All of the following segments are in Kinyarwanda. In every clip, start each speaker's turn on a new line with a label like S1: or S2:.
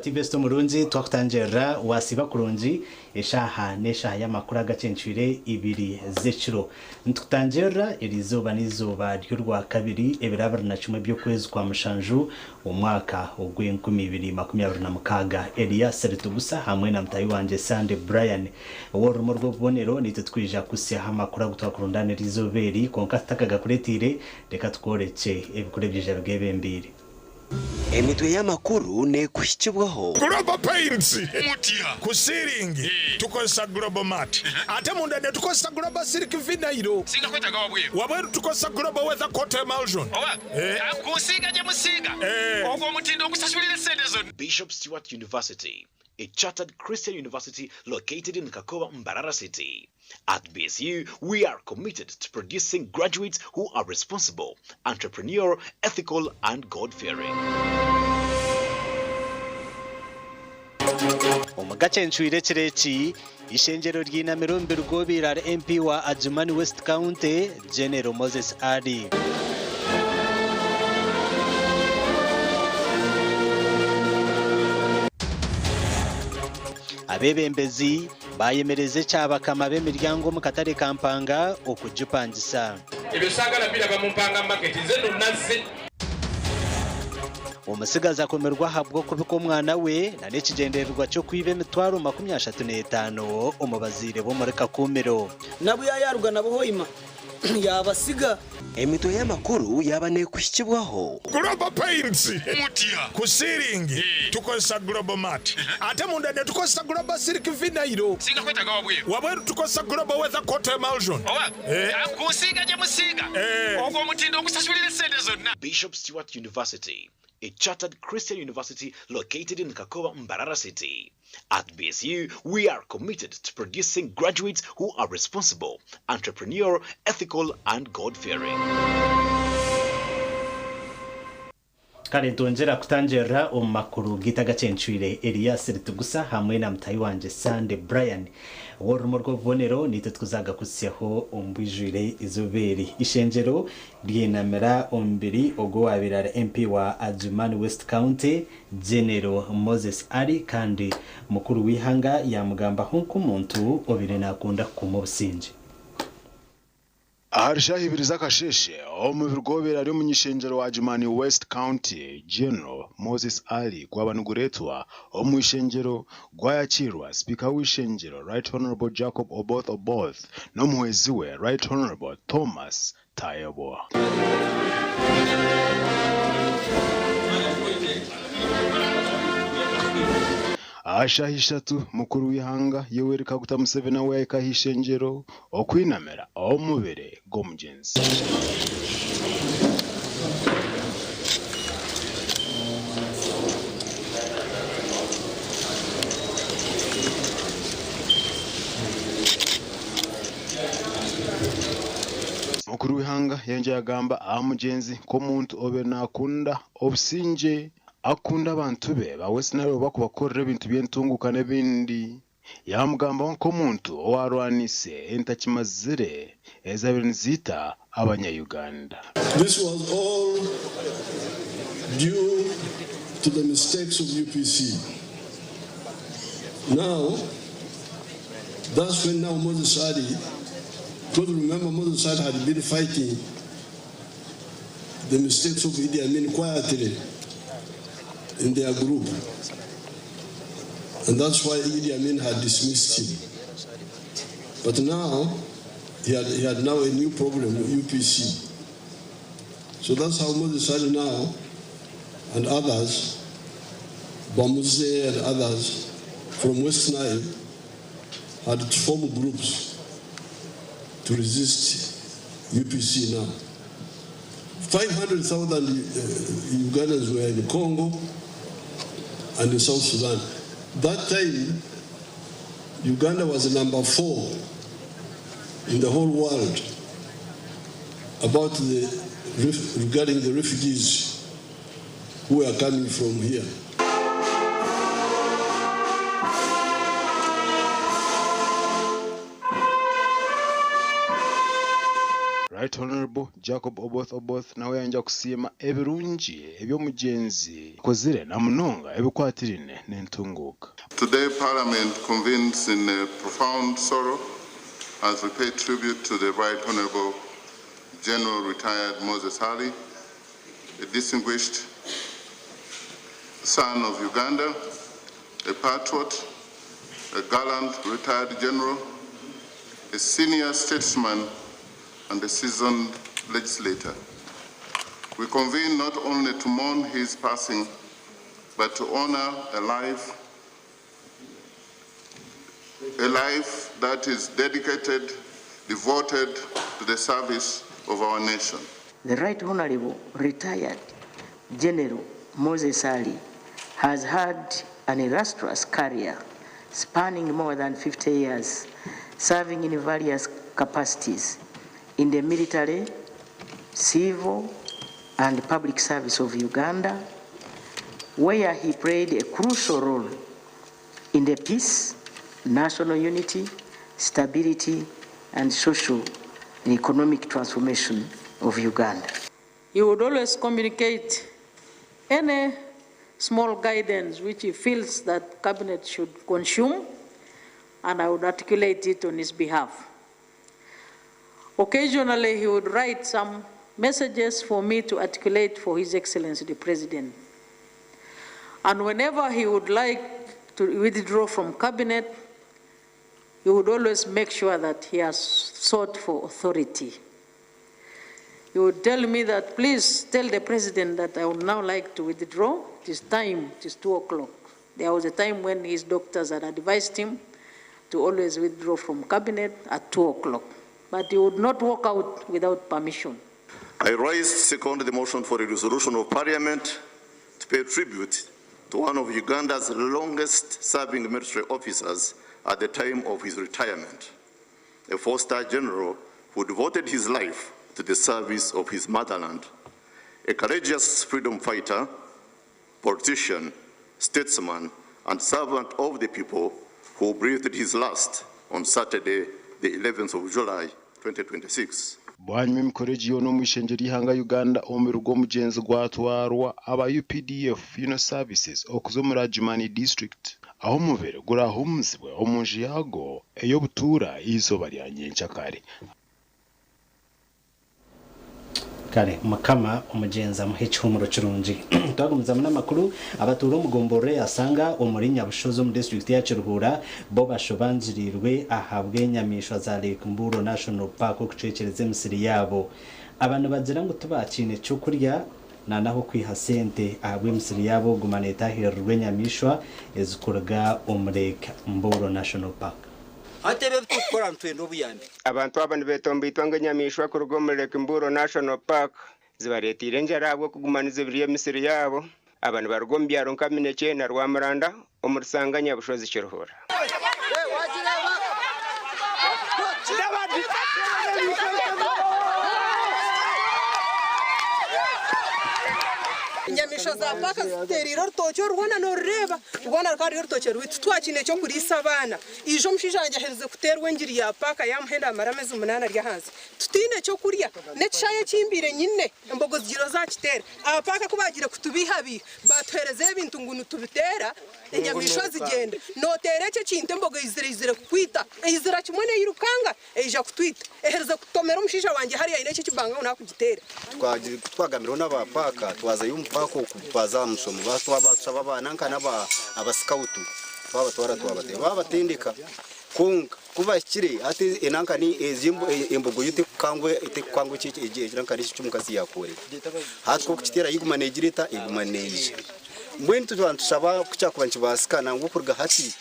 S1: TV Murunzi twakutangira wasiba kurungi eshaha neshaha y'amakuru Agacencwire ibiri z'ekiro ntukutangira irizuba n'izuba ry'urwa kabiri ebirabara na kimwe by'okwezi kwa mushanju umwaka w'2026 Elias Rutugusa hamwe na mtayi wanje Sande Brian worumo rwo bonero nitutwija kusiha amakuru gutwakurundana rizoberi konka takaga kuretire reka tworeke ebikure byije bwebembire
S2: emitwe y'amakuru ne kushikibwaho
S3: Global Paints mutia kusiringi tukosa Global Mat ate munda ne tukosa Global Silk Vinyl
S4: singa kwetaga
S3: wabweru tukosa Global Weather Coat Emulsion
S4: kusiga je musiga ogwo mutindo okusasulira sente zonna.
S5: Bishop Stewart University, a chartered Christian university located in Kakowa, Mbarara City. At BSU, we are committed to producing graduates who are responsible, entrepreneurial, ethical, and God-fearing.
S1: Agacencwire kireki ishengero ry'inamiro mbirugobira MP wa Adjumani West County General Moses Ali abebembezi bayemereze cyabakama b'emiryango mu katare kampanga okujupangisa
S4: Ebyo sagala biraga mu mpanga market zeno naze
S1: umusigaza komerwa habwo kubiko mwana we na nekigendererwa cyo kwibe emitwaro 35 umubazire bo muri Kakumiro
S6: nabu yayaruga nabo hoima yabasiga
S2: emitwe y'amakuru yabane kushikibwaho
S3: Global Paints
S4: mutia
S3: kusiringi tukosa Global Mat ate munda ne tukosa Global Silk Vinyl
S4: singa kwetaga
S3: wabweru tukosa Global Weather Coat Emulsion
S4: kusiga je musiga ogwo mutindo okusasulira sente zonna.
S5: Bishop Stewart University, a chartered Christian university located in Kakowa, Mbarara City. At BSU, we are committed to producing graduates who are responsible, entrepreneurial, ethical, and God-fearing.
S1: kare ndongera kutangira umakuru gitagacencwire Elias Rutugusa hamwe na mtayi wanje Sande Brian worumo rwo bonero nitutkuzaga kusiyaho umbwijire izoberi ishengero ry'inamira ombiri ogo wabirara MP wa Adjumani West County General Moses Ali kandi mukuru wihanga yamugamba honko muntu obire nakunda kumubusinje
S7: Aharisha hibiri zakasheshe omubirgobera ari munyishengero wa Adjumani West County General Moses Ali kwabanuguretwa omwishengero gwayakirwa Speaker w'ishengero Right Honorable Jacob Oboth nomuhwezi we Right Honorable Thomas Tayebo. Ashahishatu mukuru w'ihanga Yoweri Kaguta Museveni we yakahishengero okwinamera omubere gomugenzi mukuru w'ihanga yongeye agamba amugenzi ko muntu obe nakunda obusinje akunda abantu be bawesinaro bakubakorera ibintu byentunguka n'ebindi yamugamba ko muntu owarwanise entakimazire ezabenzita abanya-Uganda.
S8: This was all due to the mistakes of UPC. Now, that's when now Moses Ali, because remember Moses Ali had been fighting the mistakes of Idi Amin quietly in their group. And that's why Idi Amin had dismissed him. But now, he had now a new problem with UPC. So that's how Moses Ali now, and others, Bamuze and others from West Nile, had to form groups to resist UPC now. 500,000 Ugandans were in Congo and in South Sudan. That time, Uganda was number 4 in the whole world regarding the refugees who are coming from here.
S7: Right Right Honorable Jacob Oboth nawe yanja kusima ebirungi ebyo mugenzi kozire na munonga ebikwatirine n'entunguka.
S9: Today Parliament convenes in profound sorrow as we pay tribute to the Right Honorable General Retired Moses Ali, a distinguished son of Uganda, a patriot, a gallant retired general, a senior statesman, and a seasoned legislator. We convene not only to mourn his passing, but to honor a life that is dedicated, devoted to the service of our nation.
S10: The Right Honorable Retired General Moses Ali has had an illustrious career spanning more than 50 years, serving in various capacities in the military, civil, and public service of Uganda, where he played a crucial role in the peace, national unity, stability, and social and economic transformation of Uganda.
S11: He would always communicate any small guidance which he feels that cabinet should consume, and I would articulate it on his behalf. Occasionally, he would write some messages for me to articulate for His Excellency the President. And whenever he would like to withdraw from cabinet, he would always make sure that he has sought for authority. He would tell me that, please tell the President that I would now like to withdraw. It is time, it is 2 o'clock. There was a time when his doctors had advised him to always withdraw from cabinet at 2 o'clock. But he would not walk out without permission.
S12: I rise to second the motion for a resolution of Parliament to pay tribute to one of Uganda's longest-serving military officers at the time of his retirement, a 4-star general who devoted his life to the service of his motherland, a courageous freedom fighter, politician, statesman, and servant of the people who breathed his last on Saturday, the 11th of July, 2026.
S7: Bwanyuma emikoreji yono mwishengeri ihanga Uganda omurugo mugenzi gwatwarwa aba UPDF Services okuzomura Ajimani District aho muvere gurahumzwe omunji yago eyo butura izoba lya nyenkakare
S1: kare makama umugenza muhechumuro kirungi twagumiza n'amakuru abaturo mugombore asanga umurinya bushozo mu district ya Kiruhura bo bashobanzirirwe ahabwe nyamisho za Lake Mburo National Park okucekereze misiri yabo abantu bazira ngo tubakine cyo kurya naho kwihasente ahabwe misiri yabo gumaneta herwe nyamishwa ezikuraga umureka Mburo National Park
S6: atebe tukora ntwendo buyambe
S13: abantu abandi betombitwa ngo nyamishwa ku rugo muri Lake Mburo National Park zibaretire njarabwo kugumaniza biriye misiri yabo abantu barugombyaro nkamineke na Rwamuranda umursanganya bushozi Kiruhura
S14: nyamisho za paka ziteriro rutocho rubona no reba rubona kandi rutocho rwitu twakine cyo kuri sabana ijo mshijanje herize kuterwe ngiri ya paka yamuhenda amaramezi 8 rya hanze tutine cyo kurya ne chaye kimbire nyine imbogo zigiro za kitera abapaka kubagira kutubihabi batwereze ibintu ngunu tubitera nyamisho zigenda no tereke kinte mbogo izire kwita izira kimwe ne yirukanga eja kutwita eherize kutomera umshija wanje hari ine kibanga una kugitera
S15: twagamiro n'abapaka twaza yumvako kubaza musomo batwabasaba abana nkana abaskautu twabatwara twabate babatindika kunga kuba kiri ati enanka ni ezimbo embogo yite kangwe cike eje rankari cyumukazi yakore hatko kutera igumane girita igumaneje mbwentu twantusaba kucyakubanci basikana ngo kurga hati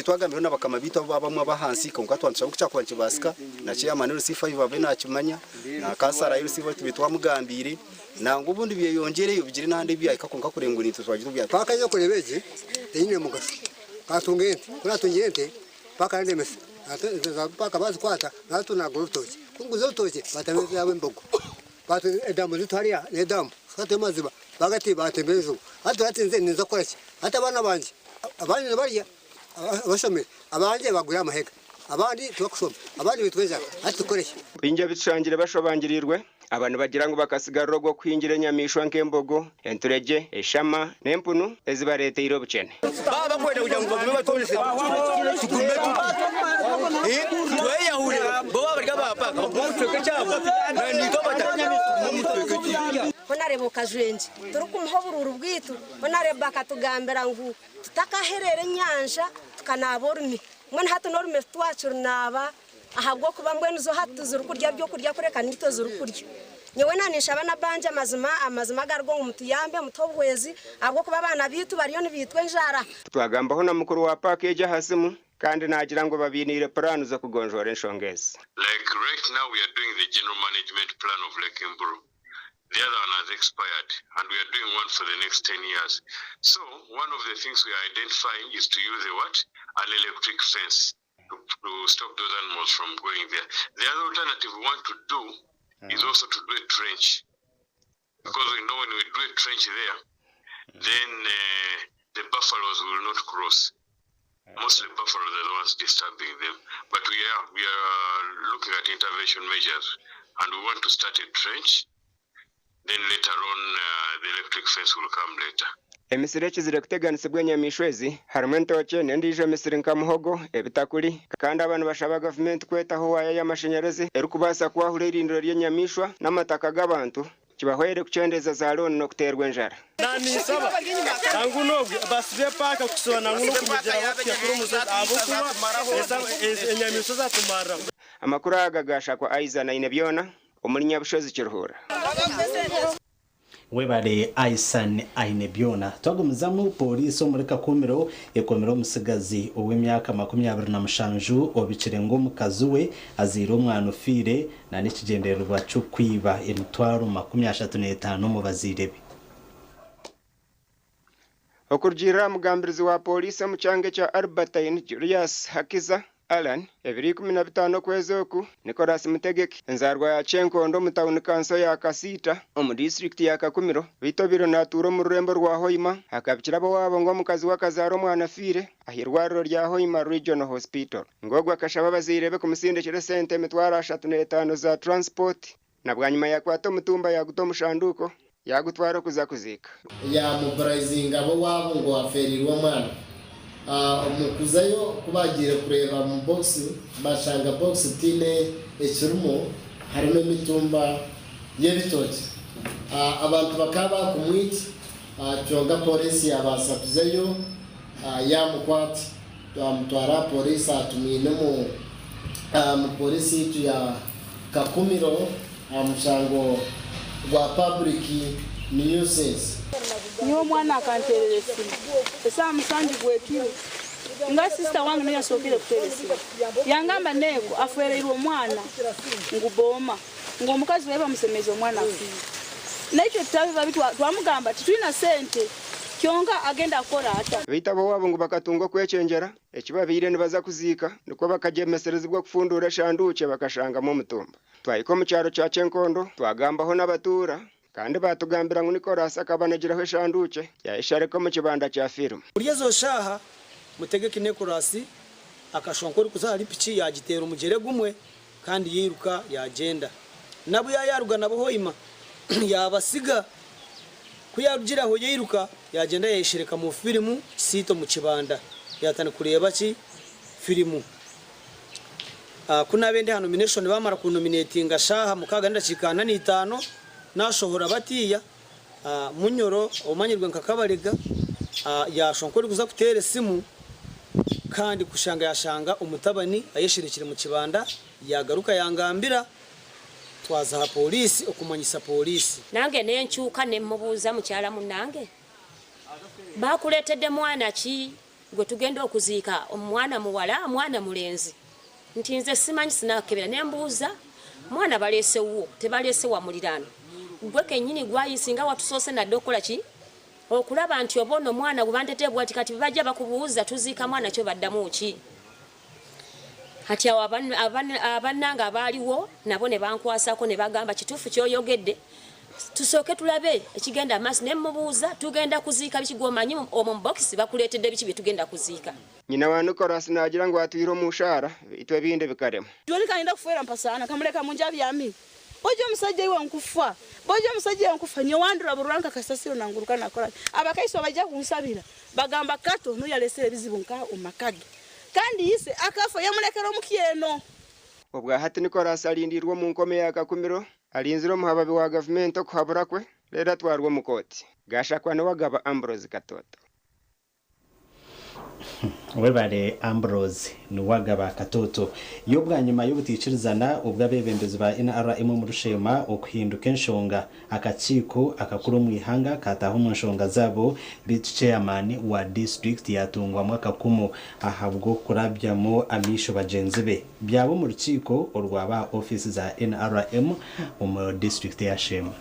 S15: twagamiro n'abakama bito babamwe bahansi konka twantusaba kucyakubanci basika na chairman rusifa babe nakimanya na kasara rusifa tubitwa mugambire nango bundi biye yongere yubigire nande biya ikakonka kurengura into twagira bya
S16: paka yo kurebeje teine mugaso kasungente kula tungente paka ndemese paka bazi kwata nato na gorotoje kunguzo utoje batameze yawe mbogo batu edamu zitariya nedamu kate maziba bagati batembezo hatu hatinze nizo korachi hata bana banje abanye bariya bashome abanje bagura amahega abandi tubakusoma abandi bitweza atukoresha
S13: binja bicangire bashobangirirwe abantu bagira ngo bakasigara rwo kwinjira nyamishwa nk'embogo entureje eshama nempunu ezibarete iro bucene
S6: baba kwenda kugira ngo bagume batolese tugume tuwe yahure bo babarya bapaka umutweke cyabo ni to batanya umutweke
S17: bonarebo kajwenje turi kumuhoburura ubwitu bonareba akatugambira ngo tutakaherere nyanja tukanaborumi mwana hato norume twacu naba ahabwo kuba mbwe nizo hatuzura kurya byo kurya kureka nito zuru kurya nyewe nanisha abana banje amazima garwo umutuyambe mutobwezi abwo kuba abana bitu bariyo nibitwe njara
S13: twagambaho na mukuru wa package hasimu kandi nagira ngo babinire plan zo kugonjora enshongezi.
S18: Like right now we are doing the general management plan of Lake Mburu. The other one has expired and we are doing one for the next 10 years. So one of the things we are identifying is to use an electric fence to stop those animals from going there. The other alternative we want to do is also to do a trench. Because we know when we do a trench there, then the buffaloes will not cross. Mostly buffaloes are the ones disturbing them. But we are looking at intervention measures and we want to start a trench. Then later on the electric fence will come later.
S13: Emisireki zire kuteganisibwa nyamishwezi harimo ntoke n'endije misiri nkamuhogo ebitakuri kandi abantu bashaba government kwetaho waya y'amashanyarazi erukubasa kwahura irindiro ry'nyamishwa n'amataka g'abantu kibahwere kucendeza za loni no kuterwa njara
S6: nani saba tangu nobwe basibe paka kusona nguno kumujira bafya kuri musozi abo kuba enyamishwa zatumara
S13: amakuru agagasha kwa Aiza na Inebyona umulinya bushozi kiruhura
S1: webare Aisan Ainebyona twagumizamu polisi muri Kakumiro ekomero musigazi ow'emyaka 27 obikirengo mukazuwe azira umwana ufire na nikigendero rwacu kwiba emitwaro 35 mu bazirebe
S13: okurjira mugambirizi wa polisi mu cyange cha Albertine Julius Hakiza Alan ebiri 15 kwezi oku Nicholas Mutegeki enzarwa ya Chenkondo mu town council ya Kasita mu district ya Kakumiro bitobiro naturo mu rurembo rwa Hoima akabikira bo wabo ngo mukazi wakazaro mwana fire ahirwariro rya Hoima Regional Hospital ngogwa kashaba bazirebe ku musindekere sente mitwara 35 za transport na bwanyuma yakwato mutumba ya guto mushanduko yagutwara kuza kuzika
S19: ya mobilizing abo wabo ngo aferirwa mwana umukuzayo kubagira kureba mu box bashanga box tine ekirumo harimo imitumba y'ebitoki abantu bakaba kumwiti cyonga polisi yabasapizeyo yamukwati twamutwara polisi atumine mu polisi itu ya Kakumiro amushango wa public nuisance
S20: niwo mwana akanterere simu esa musanji gwekiro nga sister wangu niyo sokire kuteresi yangamba neko afereirwe mwana nguboma ngo mukazi weba musemezo mwana afi nacho tabiva bitu twamugamba titwina sente kyonga agenda akora ata
S13: bitabo wabo ngo bakatungo kwecenjera ekibabire nibaza kuzika niko bakajemeserezibwa kufundura shanduke bakashanga mu mutumba twayiko mu cyaro cya Chenkondo twagambaho n'abatura kandi batugambira ngo Nicholas akabanagiraho shanduke yayishareko mu kibanda cya firma
S6: uryezo shaha Mutegeki Nicholas akashonkora kuzari pici yagitera umugere gumwe kandi yiruka yagenda nabo yayaruga nabo Hoima yabasiga kuyagira ho yiruka yagenda yayishireka mu filmu sito mu kibanda yatane kureba ki filmu kuna bende hano nomination bamara ku nominatinga shaha mukaganda cikana ni 5 nashohora batiya munyoro omanyirwe nkakabarega yashonkora kuza kutere simu kandi kushanga yashanga umutabani ayeshirikire mu kibanda yagaruka yangambira twaza polisi okumanyisa polisi
S21: nange nenchuka nemubuza mukyala munange bakuletedde mwana ki gwe tugenda okuzika omwana muwala mwana mulenzi ntinze simanyi sinakebera nembuza mwana balesewo tebalese wa mulirano gwe kenyini gwayisinga watusose na dokola ki okulaba nti obono mwana gubandetebwa kati bajja bakubuuza tuzika mwana kyo baddamu ki hati abannanga abaliwo nabo ne bankwasako ne bagamba kitufu kyoyogedde tusoke tulabe ekigenda amaaso ne mubuuza tugenda kuziika bikigomanyi omwo mu box bakuleetedde biki bye tugenda kuziika.
S13: Nyina wanu korasi nagira ngo atwire omushara itwe binde bikarema.
S20: Joli kaenda kufuera mpasana kamuleka munja byami. Bojo musajja iwe nkufa. Bojo musajja iwe nkufa nyo wandura buranka kasasiro nanguruka nakora. Abakaiso bajja kunsabira. Bagamba kato no yalesere bizibu nka omakage. Kandi yise akafa yamulekero mukieno.
S13: Obwa hati Nicolas alindirwa mu nkome ya Kakumiro alinziro muhababi wa government okuhabura kwe lera twarwa mu koti gashakwa no wagaba Ambrose Katoto.
S1: Webare Ambrose nuwagaba Katoto yobwa nyuma y'ubutikirizana ubwa bebembezi ba NRM mu rushema okuhinduka enshonga akaciko akakuru mu ihanga kataho mu nshonga zabo bit chairman wa district yatungwa mwaka kumu ahabwo kurabyamo amisho bagenzi be byabo mu rukiko orwaba office za NRM mu district ya Shema.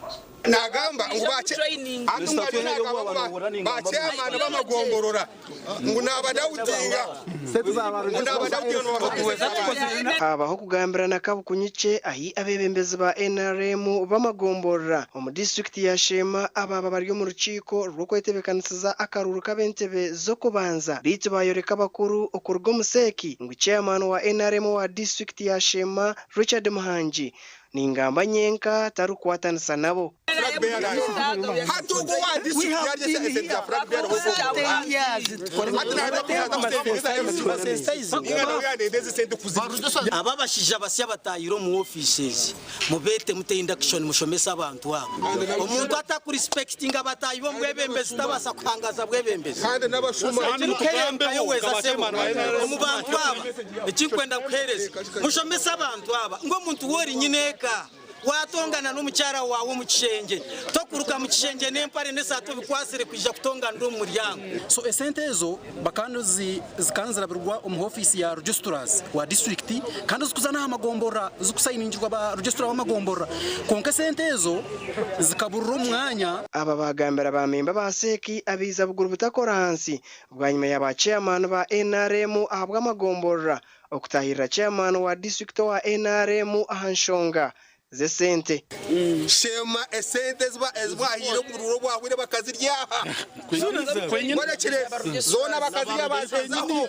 S2: Nagamba ngubache atungabina bache amana bamagomborora ngunabadawutinga
S13: abaho kugambirana kabukunyice ahi abebembezi ba NRM bamagomborora mu district ya Shema ababa bari mu rukiko rwo kwetebekanisiza akaruru kabentebe zo kubanza bitu bayoreka bakuru okurgo museki ngo chairman wa NRM wa district ya Shema Richard Muhanji ningamba nyenka tarukwatanisa nabo
S6: ababashije basya batayiro mu offices mubete mute induction mushomesa abantu abo omuntu atakurespecting abatayibo mwebembezi tabasa kuhangaza bwebembezi kandi nabashuma kayoweza sema mu bantu aba ekikwenda kuhereza mushomesa abantu aba ngo muntu wori nyineka watongana n'umucyara wawe mu kishenge tokuruka mu kishenge n'empare nesato bikwasire kwija kutongana ndo muryango
S22: so esente ezo bakano zikanzira birwa mu office ya registrars wa district kandi zikuzana amagombora zikusayiningirwa ba registrar b'amagombora konke sente ezo zikaburura umwanya
S13: aba bagambira ba memba ba seki abiza buguru butakoransi bwanyuma ya ba chairman ba NRM ahabwa amagombora okutahira chairman wa district wa NRM ahanshonga ze sente
S2: Shema esente zba hiro kururo bwabire bakaziryaha kwenyine zona bakazirya basezaho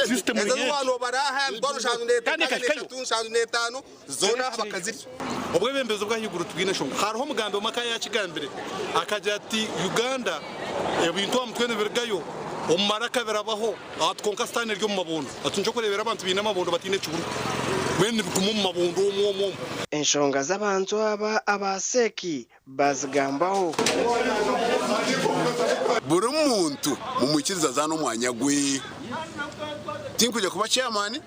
S2: system ezo baraha ndoro shanu netano zona bakazirya
S23: obwebembezo bwahiguru tugine shonga hariho mugambe omaka ya kigambire akaja ati Uganda ebintu amutwene bergayo omaraka berabaho atkonka stane ryo mu mabondo atunje kurebera abantu bina mabondo batine cyuru mwene bikumu mu mabondo omwo
S13: enshonga z'abantu aba abaseki bazigambaho
S2: buri muntu mu mukiriza zano mwanya gwe tinkuje kuba chairman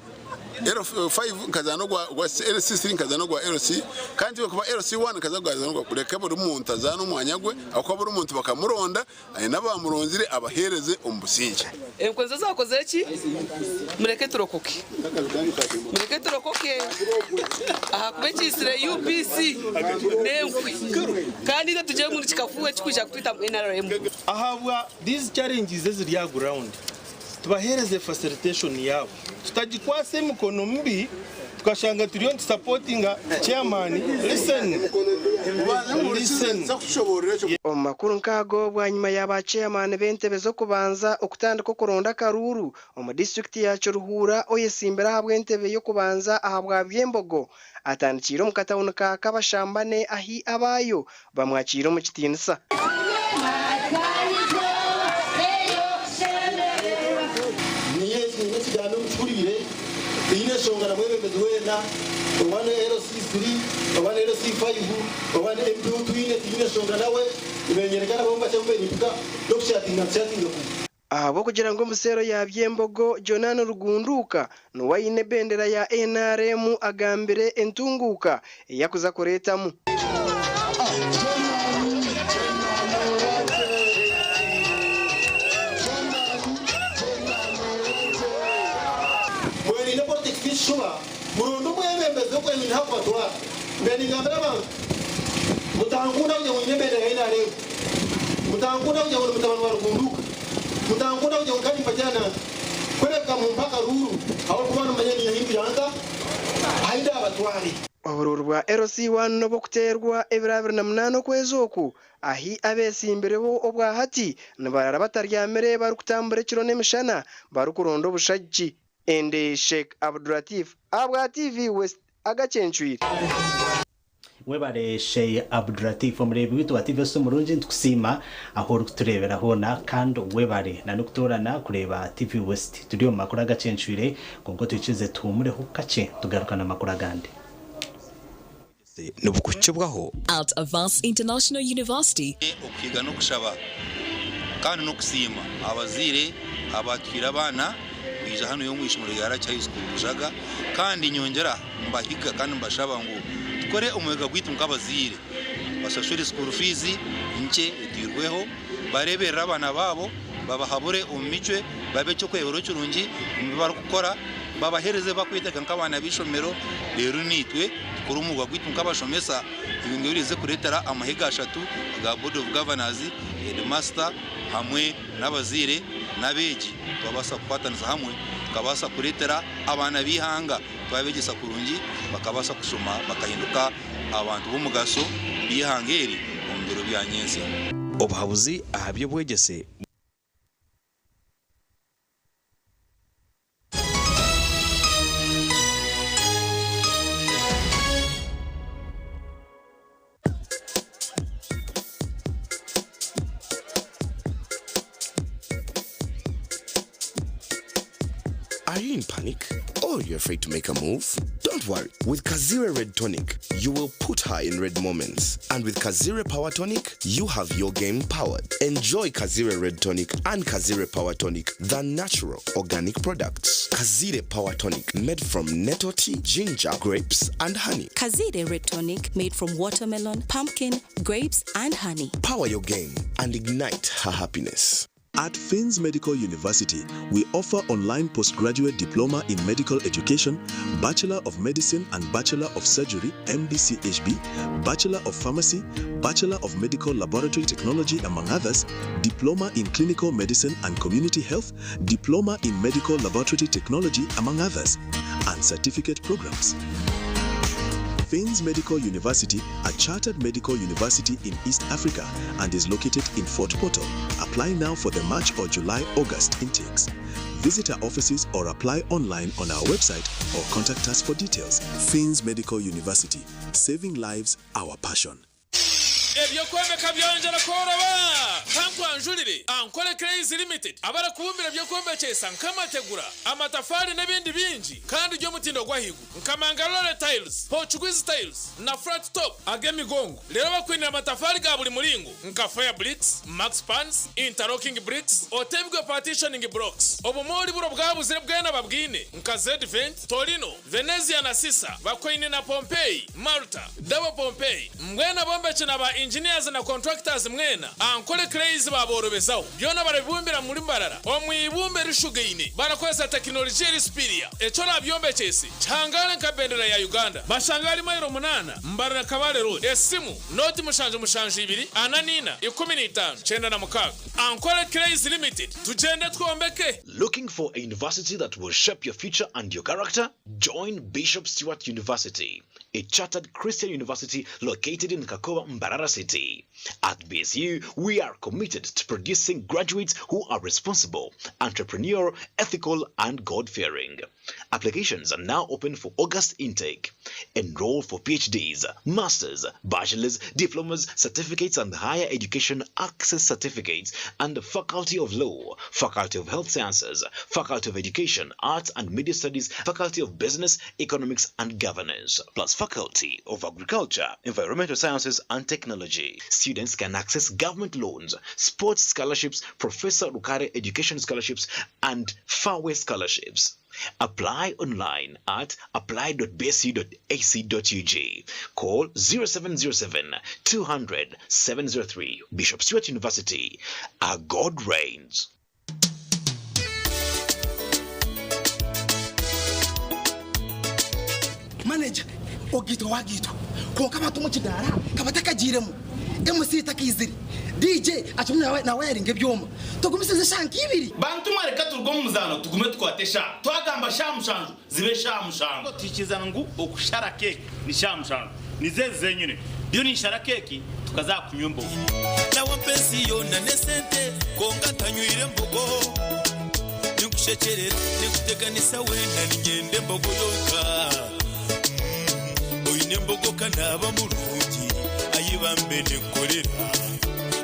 S2: L5 kazano gwa LC3 kazano gwa LC kandi kuba LC1 kazano gwa kureka buri muntu azano mwanya gwe akwa buri muntu bakamuronda ari nabamuronzire abahereze umbusinje
S24: enkonzo zakoze iki mureke turokoke aha kubekisire UPC nenkwi kandi tujye muri kikafuwe kikuja kutwita NRM
S23: ahabwa these challenges ziri ya ground tubahereze facilitation yabo tutagikwase mukono mbi tukashanga turiyo supportinga chairman listen
S13: omakuru nkago bwanyuma y'aba chairman bentebe zo kubanza okutandika kuronda karuru mu district ya Ruhura oyesimbira habwe entebe yo kubanza ahabwa byembogo atandikira mu katawuno ka kabashambane ahi abayo bamwakira mu kitinisa
S6: shongara mwebembezi wena wana LC3 wana LC5 wana MP2 twine shongara nawe imenyerekana bomba cyangwa nibuka no kushatinga
S13: abo kugira ngo musero ya byembogo Jonano Rugunduka no wayine bendera ya NRM agambire entunguka yakuza kuretamu
S6: Shuba murundo mwebembeze ko ni hako twa ngani ngambira abantu mutangunda uje munyembere haina leo mutangunda uje mutabanu Rugunduka mutangunda uje ngani pajana kweleka mpaka ruru aho kubana manyeni yindi yanga haida abatwari
S13: obururwa LC1 nobo kuterwa ebirabiri na munano kwezi oku ahi abesimbireho obwa hati nibarara bataryamire bari kutambura kiro n'emishana bari kuronda obushagi ende Sheikh Abdulatif abwa TV West Agacencwire
S1: webare Sheikh Abdulatif omurebe witu wa TV Somurungi ntukusima aho rukuturebera hona kandi webare na nukutorana kureba TV West turi mu makuru Agacencwire kongo tucize tumureho kace tugarukana makuru agande
S3: nubukukibwaho
S4: at Avance International University
S3: okiga no kushaba kandi no kusima abazire abakira abana bije hano yo mwishimuro yara cya school bujaga kandi nyongera mbahiga kandi mbashaba ngo tukore umwega gwitu nk'abazire basashuri school fees nce edirweho barebera abana babo babahabure umicwe babe cyo kwebero cyurungi bari gukora babahereze bakwiteka nk'abana bishomero rero nitwe tukora umwuga gwitu nk'abashomesa ibintu birize kuretera amahiga 3 ga board of governors headmaster hamwe n'abazire nabeji babasa kufataniza hamwe kabasa kuretera abana bihanga twabegisa kurungi bakabasa kushoma bakahinduka abantu b'umugaso bihangeri mu biro byanyense
S4: obuhabuzi ahabyo bwegese
S5: Are you in panic? Or you're afraid to make a move? Don't worry. With Kazire Red Tonic, you will put her in red moments. And with Kazire Power Tonic, you have your game powered. Enjoy Kazire Red Tonic and Kazire Power Tonic, the natural organic products. Kazire Power Tonic, made from nettle tea, ginger, grapes, and honey.
S4: Kazire Red Tonic, made from watermelon, pumpkin, grapes, and honey.
S5: Power your game and ignite her happiness.
S8: At Fins Medical University, we offer online postgraduate diploma in medical education, Bachelor of Medicine and Bachelor of Surgery, MDCHB, Bachelor of Pharmacy, Bachelor of Medical Laboratory Technology, among others, Diploma in Clinical Medicine and Community Health, Diploma in Medical Laboratory Technology, among others, and certificate programs. Fins Medical University, a chartered medical university in East Africa and is located in Fort Portal. Apply now for the March or July-August intakes. Visit our offices or apply online on our website or contact us for details. Fins Medical University, saving lives, our passion.
S25: Ebyo kwemeka byonjera koroba kankwanjulire ankole crazy limited abara kubumbira byo kwemekesa nkamategura amatafari n'ebindi bingi kandi ryo mutindo gwahigu nkamangalore tiles Portuguese tiles na flat top agemigongo rero bakwinira amatafari ga buli mulingo nka fire bricks max pans interlocking bricks otebwe partitioning blocks obumoli buro bwabuzire bwena babwine nka Z vent Torino Venezia na Sisa bakwinira na Pompeii Malta double Pompeii mbwena bombe china ba engineers na contractors mwena ankole crazy baborobezaho byona barabumbira muri mbarara omwibumbe rishugaine barakoza technology rispiria echo nabyombe chesi changale nkabendera ya Uganda bashangali mayiro 8 mbarara kabale road esimu noti mushanje 2 ananina 15 chenda na mukaga ankole crazy limited tugende twombeke.
S26: Looking for a university that will shape your future and your character? Join Bishop Stewart University, a chartered Christian university located in Kakowa, Mbarara City. At BSU, we are committed to producing graduates who are responsible, entrepreneurial, ethical, and God-fearing. Applications are now open for August intake. Enroll for PhDs, Masters, Bachelors, Diplomas, Certificates and Higher Education Access Certificates and the Faculty of Law, Faculty of Health Sciences, Faculty of Education, Arts and Media Studies, Faculty of Business, Economics and Governance, plus Faculty of Agriculture, Environmental Sciences and Technology. Students can access government loans, sports scholarships, Professor Rukare Education Scholarships, and Farway Scholarships. Apply online at apply.bsu.ac.ug. Call 0707 200 703. Bishop Stewart University. Our God reigns.
S27: Manager, ogito wagito. Konka batumu kidara, kabataka jiremu. MC takiziri. DJ achumna na wiring ebyoma. tugumisize shanki ibiri
S7: bantu mwareka turwo muzano tugume twatesha twagamba shamushanju zibe shamushanju tukizana ngo okushara keke ni shamushanju nizeze nyine byo ni shara keke tukazakunyumbo
S9: nawo pensiyo na nesente konga tanyuire mbogo nikushekere nikuteganisa wenda ningende mbogo yonka oyine mbogo kanaba mulungi ayibambe nekorera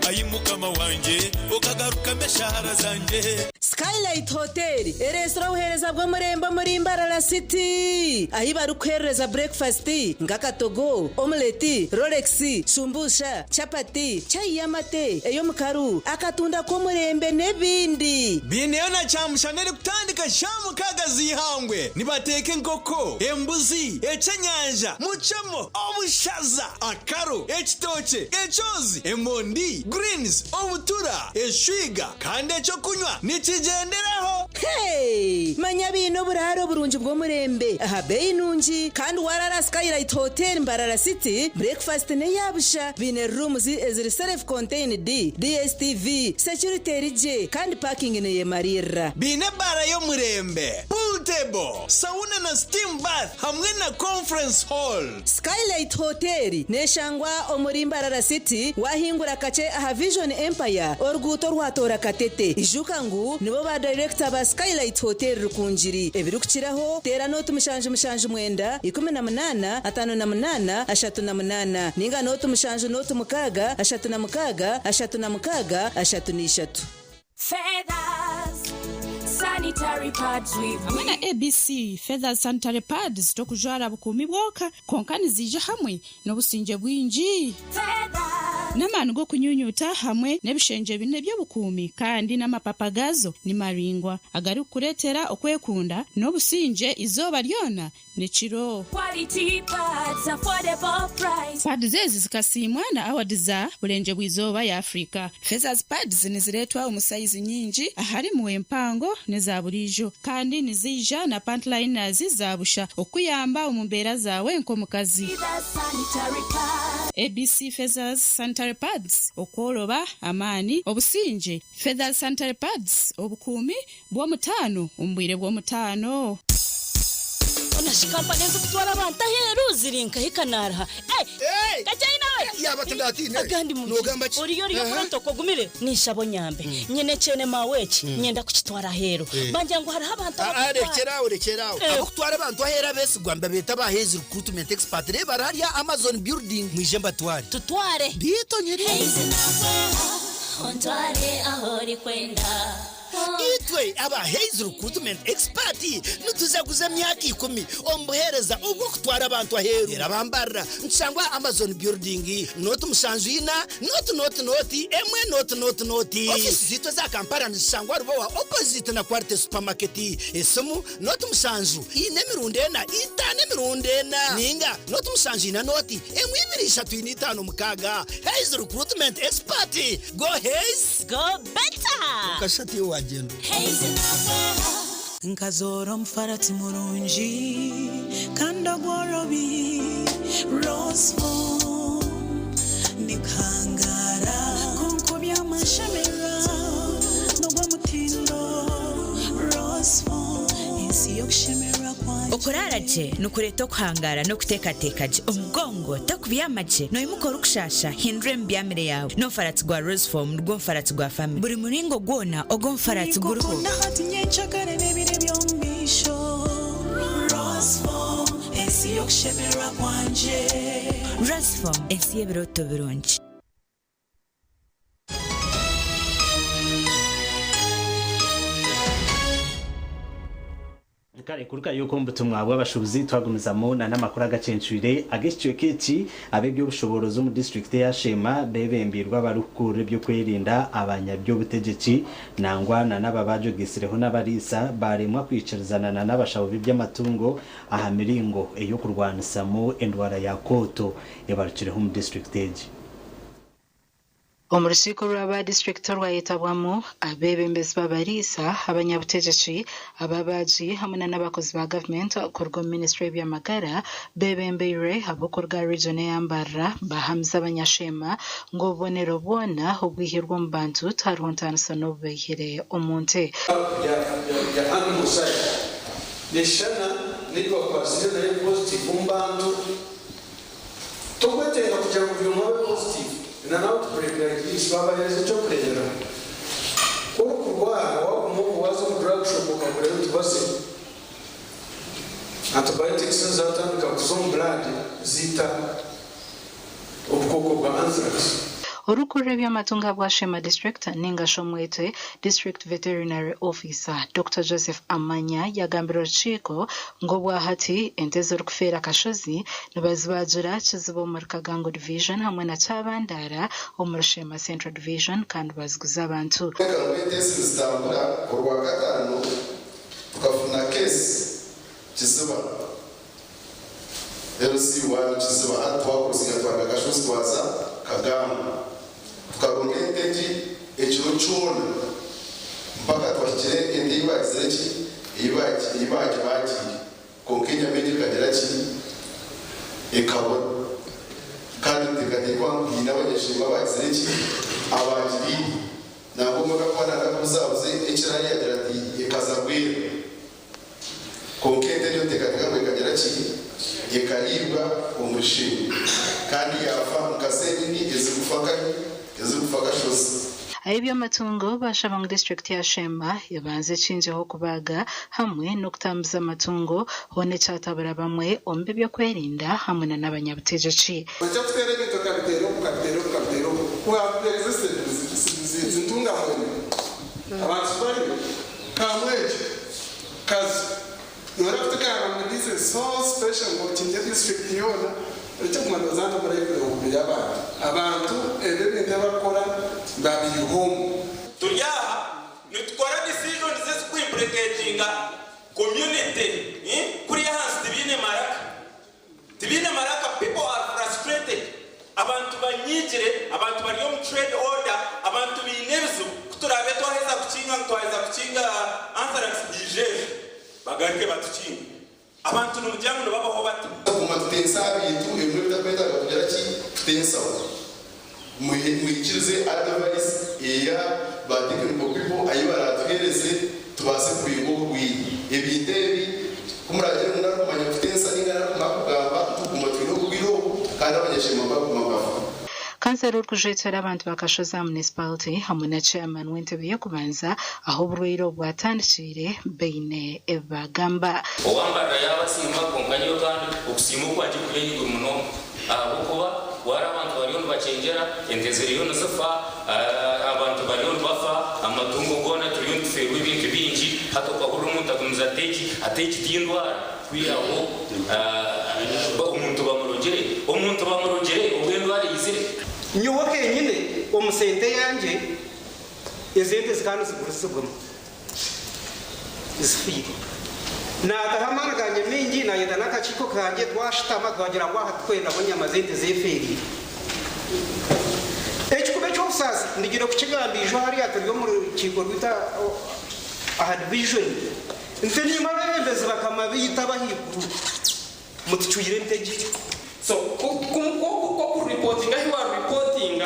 S9: ayimukama wanje okagaruka meshahara zanje
S10: Skylight Hotel erestora uhereza bwo murembo muri Mbarara City ahibaru kwereza breakfast ngakatogo omelette Rolex shumbusha chapati chai yamate eyo mukaru akatunda ko murembe nebindi
S11: bineyo na chamushanere kutandika shamu kagazi ihangwe nibateke nkoko embuzi ecenyanja muchamo obushaza akaro ekitoche echozi emondi greens obutura eshwiga kandi echo kunywa nikigenderaho
S10: hey manya bino buraro burunji bwo murembe aha bei nunji kandi warara Skylight Hotel Mbarara City breakfast ne yabusha bine rooms eziri self contained DSTV security rije kandi parking ne yemarira
S11: bine bara yo murembe pool table sauna na steam bath hamwe na conference hall
S10: Skylight Hotel neshangwa omuri Mbarara City wahingura kace aha Vision Empire orguto rwatora katete ijuka ngu nibo ba director ba Skylight Hotel rukunjiri ebirukiraho tera note mushanje mwenda 18 58 38 ninga note mushanje note mukaga 36 36 33
S12: Feathers sanitary pads with
S14: amana ABC Feathers sanitary pads tokujara bukumi bwoka konkani zije hamwe n'obusinje bwinji n'amanu go kunyunyuta hamwe n'ebishenje bine byo bukumi kandi n'amapapagazo ni maringwa agari kuretera okwekunda n'obusinje izoba lyona nechiro
S12: quality pads affordable price
S14: pads zezi zikasimwa na awadiza bulenje bwizoba ya Afrika Feathers pads niziretwa umusize nyinji ahari mu empango neza burijo kandi nizija na pantliners zabusha okuyamba umumbera zawe nkomukazi ABC Feathers sanitary pads okoloba amani obusinje Feathers sanitary pads obukumi bwo mutano umbwire bwo mutano
S12: onashikamba neza kutwara abantu aheru zirinka hikanara kachayina we
S27: yabatandati ne
S12: agandi mu uriyo protoko gumire nishabo nyambe nyene cene maweki nyenda kukitwara hero banje ngo hari abantu
S27: arekeraho abo kutwara abantu ahera bese gwamba beta bahezi recruitment expert re bararia Amazon building mwijemba twari
S12: tutware
S27: bito nyeri
S12: ontware ahori kwenda
S27: itwe aba Haze recruitment expert nutuzaguza myaka 10 ombuhereza ubwo kutwara abantu aheru erabambara nsangwa Amazon building not mushanju ina not emwe not office zito za Kampala nsangwa rubowa opposite na Kwarte supermarket esomu not mushanju ine mirundena itane mirundena ninga not mushanju ina noti emwe 235 mukaga Haze recruitment expert go Haze
S12: go better
S27: kashati wagendo
S12: nkazoro mfarati murunji kanda gworobi roseful nikangara konkobya mashamera nogwa mutindo roseful insi yokushemera kwanje okuraraje nukureto kuhangara no kutekatekaje umugongo takubyamaje no imukora ukushasha hindre mbyamire yawe no farati gwa roseful rwo farati gwa family buri muringo gwona ogo farati guruko ndahati nyenchakare nebire byombisho roseful insi yokushemera kwanje roseful insi yebiroto birungi
S1: kare kuruka yuko mbutumwa bw'abashubuzi twagumizamo na namakuru agacencwire agishyo keci abebyo bushoborozo mu district ya Shema bebembirwa barukure byo kwirinda abanyabyo butegeki nangwa na nababajo gisireho n'abarisa baremwa kwicarizana na nabashabubi by'amatungo aha miringo eyo kurwanisamo endwara ya koto yabarukireho mu district age
S15: Omurukiko rw'aba district rwayitabwamu abebembezi b'abariisa abanyabutegetsi ababaji hamwe n'abakozi ba gavumenti kurwa minisitule y'ebyamagara bebembeire abokurwa region ey'Ambarra bahamza abanyashema ng'obubonero bwona obwihirwe omu bantu tihariho ntaanisa n'obubaihire omu nte
S16: neshana nitwakwasire naye positive omu bantu tokwetenga kugira ngu buli omwe abe positive na outbreak like this babahereza ekyokureebera okukurwara wakuma okuwaza omu drug shop okagurayo tubase antibiotics zatandika kuza omu blood ziita obukooko bwa anthrax.
S15: Orukurra eby'amatungo bwa Shema District ningasho mwete District Veterinary Officer Dr. Joseph Amanya yagambira orukiiko ng'obwahati ente zirikufeera akashozi nibazibagira kizibu omu Kagango Division hamwe na Kyabandara omu Shema Central Division kandi baziguza abantu.
S17: Ente zitambura ku Rwakataano tukafuna kesi kiziba LC1 kiziba hati twakurusiga twaga akashozi twaza Kagango tukaronga ente ekiro kyona mpaka twakire ente ibagizire ki ibagi bagiye konka enyama ekikagira ki ekabona kandi tekatekwa nkine abanyeshema bagizire ki abagiriye nabwo mugakwana nakabuzabuze ekirari yagira ati ekazagwira konka ente niyo tekateka ngo ekagira ki ekaribwa omushinga kandi yafa nkasenini
S15: Eby'amatungo bashaba mu district ya Shema yabanze kinjeho kubaga hamwe n'okutambuza amatungo hone kyatabura bamwe ombe byokwerinda hamwe n'abanyabutegetsi.
S16: Bajja kuteera ebintu kabiteero zintunga mwene abantu bali kamwejo kazi nora kutekana mu business so special ngo kinje district yona icyo kumandozana muri ibyo abantu ebintu bakora babihome
S9: turyaha nitwara decision zese kwimplementinga community kuri hansi tibine maraka people are frustrated abantu banyigire abantu bari mu trade order abantu binebizo kuturabe twaheza kukinga anthrax dijeje bagarike batukinga abantu n'umuryango babaho bati
S17: kuma tutensa bintu emwe bitakwenda kugira ki tutensa muhikirize advice eya badikini people ayo baratuhereze tubase kwingo bwiri ebintebi kumuragire muna kumanya tutensa ningana nakugamba tuguma twino bwiro kandi abanyeshema bakumabafa
S15: Kanseri urikujetera abantu bakashoza municipality hamwe na chairman w'entebe y'okubanza aho oburwaire bwatandikire beine ebagamba
S18: owambara yabasimba konkanyo kandi okusiima okwaje kubenyigwe muno kuba wari abantu bariyo nibacengera ente ziriyo nizifa abantu bariyo nibafa amatungo gona turiyo nituferwa ebintu bingi hati okahurira omuntu agumiza ateki tindwara kwiraho omuntu bamurogere obwendwara yizire
S22: nyowe kenyine omusente yanje ezente zikana zigurisibwamo zifire natahamana kanje mingi nayenda n'akakiko kanje twashitama twagira ngo aha twenda ngo nyama zente zeferi ekikube ky'obusasi ndigire kukigambisho hariya turi mu rukiko rwita aha division nte nyuma bembezi bakama biyita bahiguru mutucyuyire ntegi
S18: so ku reporting aho wa reporting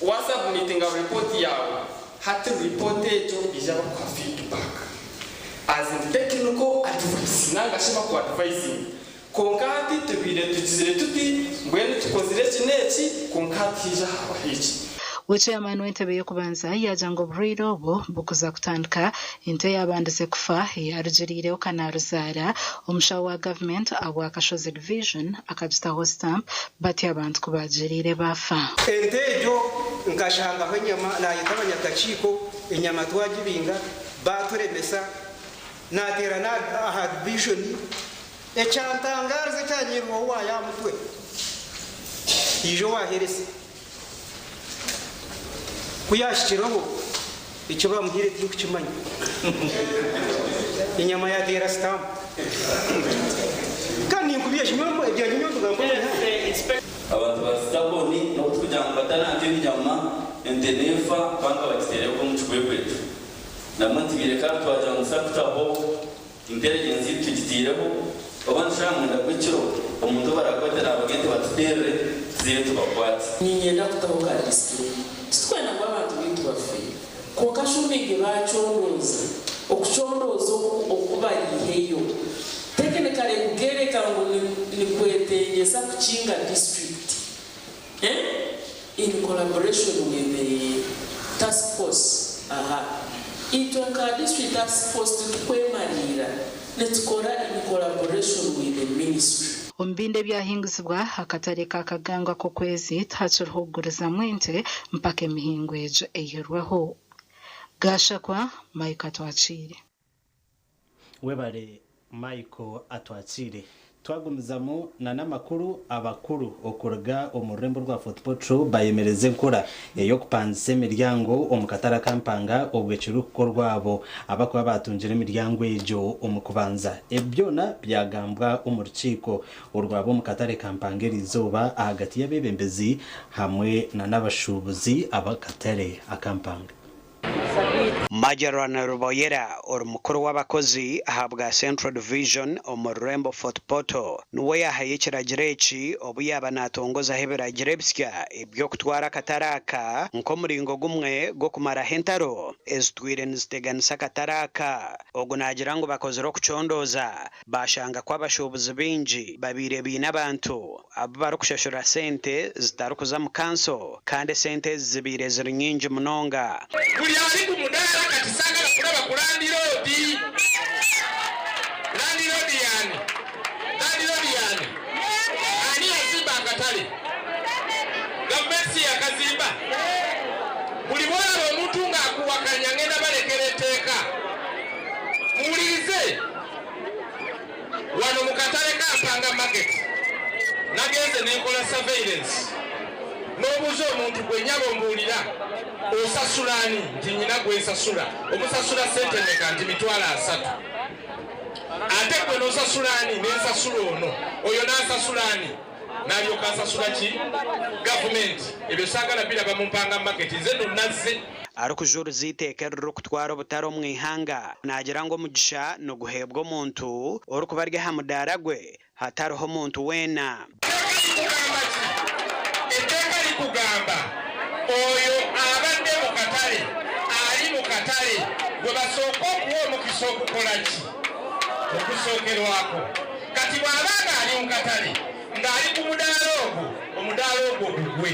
S18: wa submitting a report yawe hati report ejo bijaba kwa feedback as in technical advice nangashima ku advising konkati tubire tugizire tuti mbwene tukozire kineki konkati hija haba hiki
S15: Chairman w'entebe y'okubanza yaja ngo oburwaire obwo bukuza kutandika ente yabandize kufa yarugirireho kanaruzara omushaho wa gavumenti abwa Kashozi Division akagitaho stamp bati abantu kubagirire bafa
S22: ente ejo nkashangaho enyama nayita abanyakakiko enyama twagibinga baturemesa natera na aha division ekyantangarize kyanyirwaho waya mutwe ijo waherese kuyashikiraho icyo bamubwire turi kukimanya inyama yatera stamp kandi nkubiye kimwe ibyo nyuma tugambo
S18: abantu bazitaboni no kugira ngo batananje inyama
S2: entenefa banga bakitereko mu kwekwethu namwe tibireka twaja musakutaho intelligence tukitireho abantu shamwe ndakwiciro umuntu barakwatera abagente batutere zetu bakwati
S6: ninyenda kutahoka district twena kwabantu bintu bafe kokashumige bachondoza okuchondoza okuba yiheyo technically kugereka ngo ni kwetengeza kuchinga district in collaboration with the task force itwaka district task force tukwemalira netukora in collaboration with the ministry.
S15: Ombinde byahinguzibwa akatare kakagangwa ko kwezi tachirho guriza mwente mpaka emihingo ejo eyirweho gashakwa Mike atwachire
S1: webare Mike atwachire twagumizamu na namakuru abakuru okuruga omurembo rwa football show bayemereze nkora yo kupanza emiryango omukatara kampanga obwekiruko rwabo abakuba batunjira emiryango ejo omukubanza ebyona byagambwa omurukiko urwabo omukatare kampanga erizoba hagati y'abebembezi hamwe na nabashubuzi abakatare akampanga.
S19: Majorana Ruboyera mukuru w'abakozi ahabwa Central Division omurembo Fort Porto nuwe yahaye kiragireki obu yaba natongoza heberagirebsya ibyo kutwara kataraka nko muringo gumwe go kumara hentaro ezitwire niziteganisa kataraka ogunagira ngo bakozero kuchondoza bashanga kw'abashobozi bingi babire binabantu abo barukushashura sente zitarukuza mu kanso kandi sente zibire ziri nyingi munonga
S25: katisanga kuraba kulandi road yani ani yazimba akatale gavumenti yakazimba buli mwana omuntu nga akuwakanya ngenda balekereteeka mulize wano mukatale kampanga market nagenze nenkola surveillance n'obuuza omuntu gwe nyabo mbuulira osasulani nti nyina gwe nsasula omusasula sente meka nti mitwalo 3 ate gwe n'osasulani n'ensasula ono oyo n'ansasulani n'alyoka nsasula ki gavumenti ebyo saagala biraba mu mpanga market nze nonazze
S19: arukujuru ziteke rukutwara obutaro mwihanga nagira ngo mugisha no guhebwa omuntu orukubarya hamudara gwe hataroho omuntu wena
S25: kugamba oyo abadde mu katale ali mu katale gwe basooka okuwa omukisa okukolaki okusookerwako kati bw'abanga ali mu katale ng'ali ku mudaala ogwo omudaala ogwo gugwe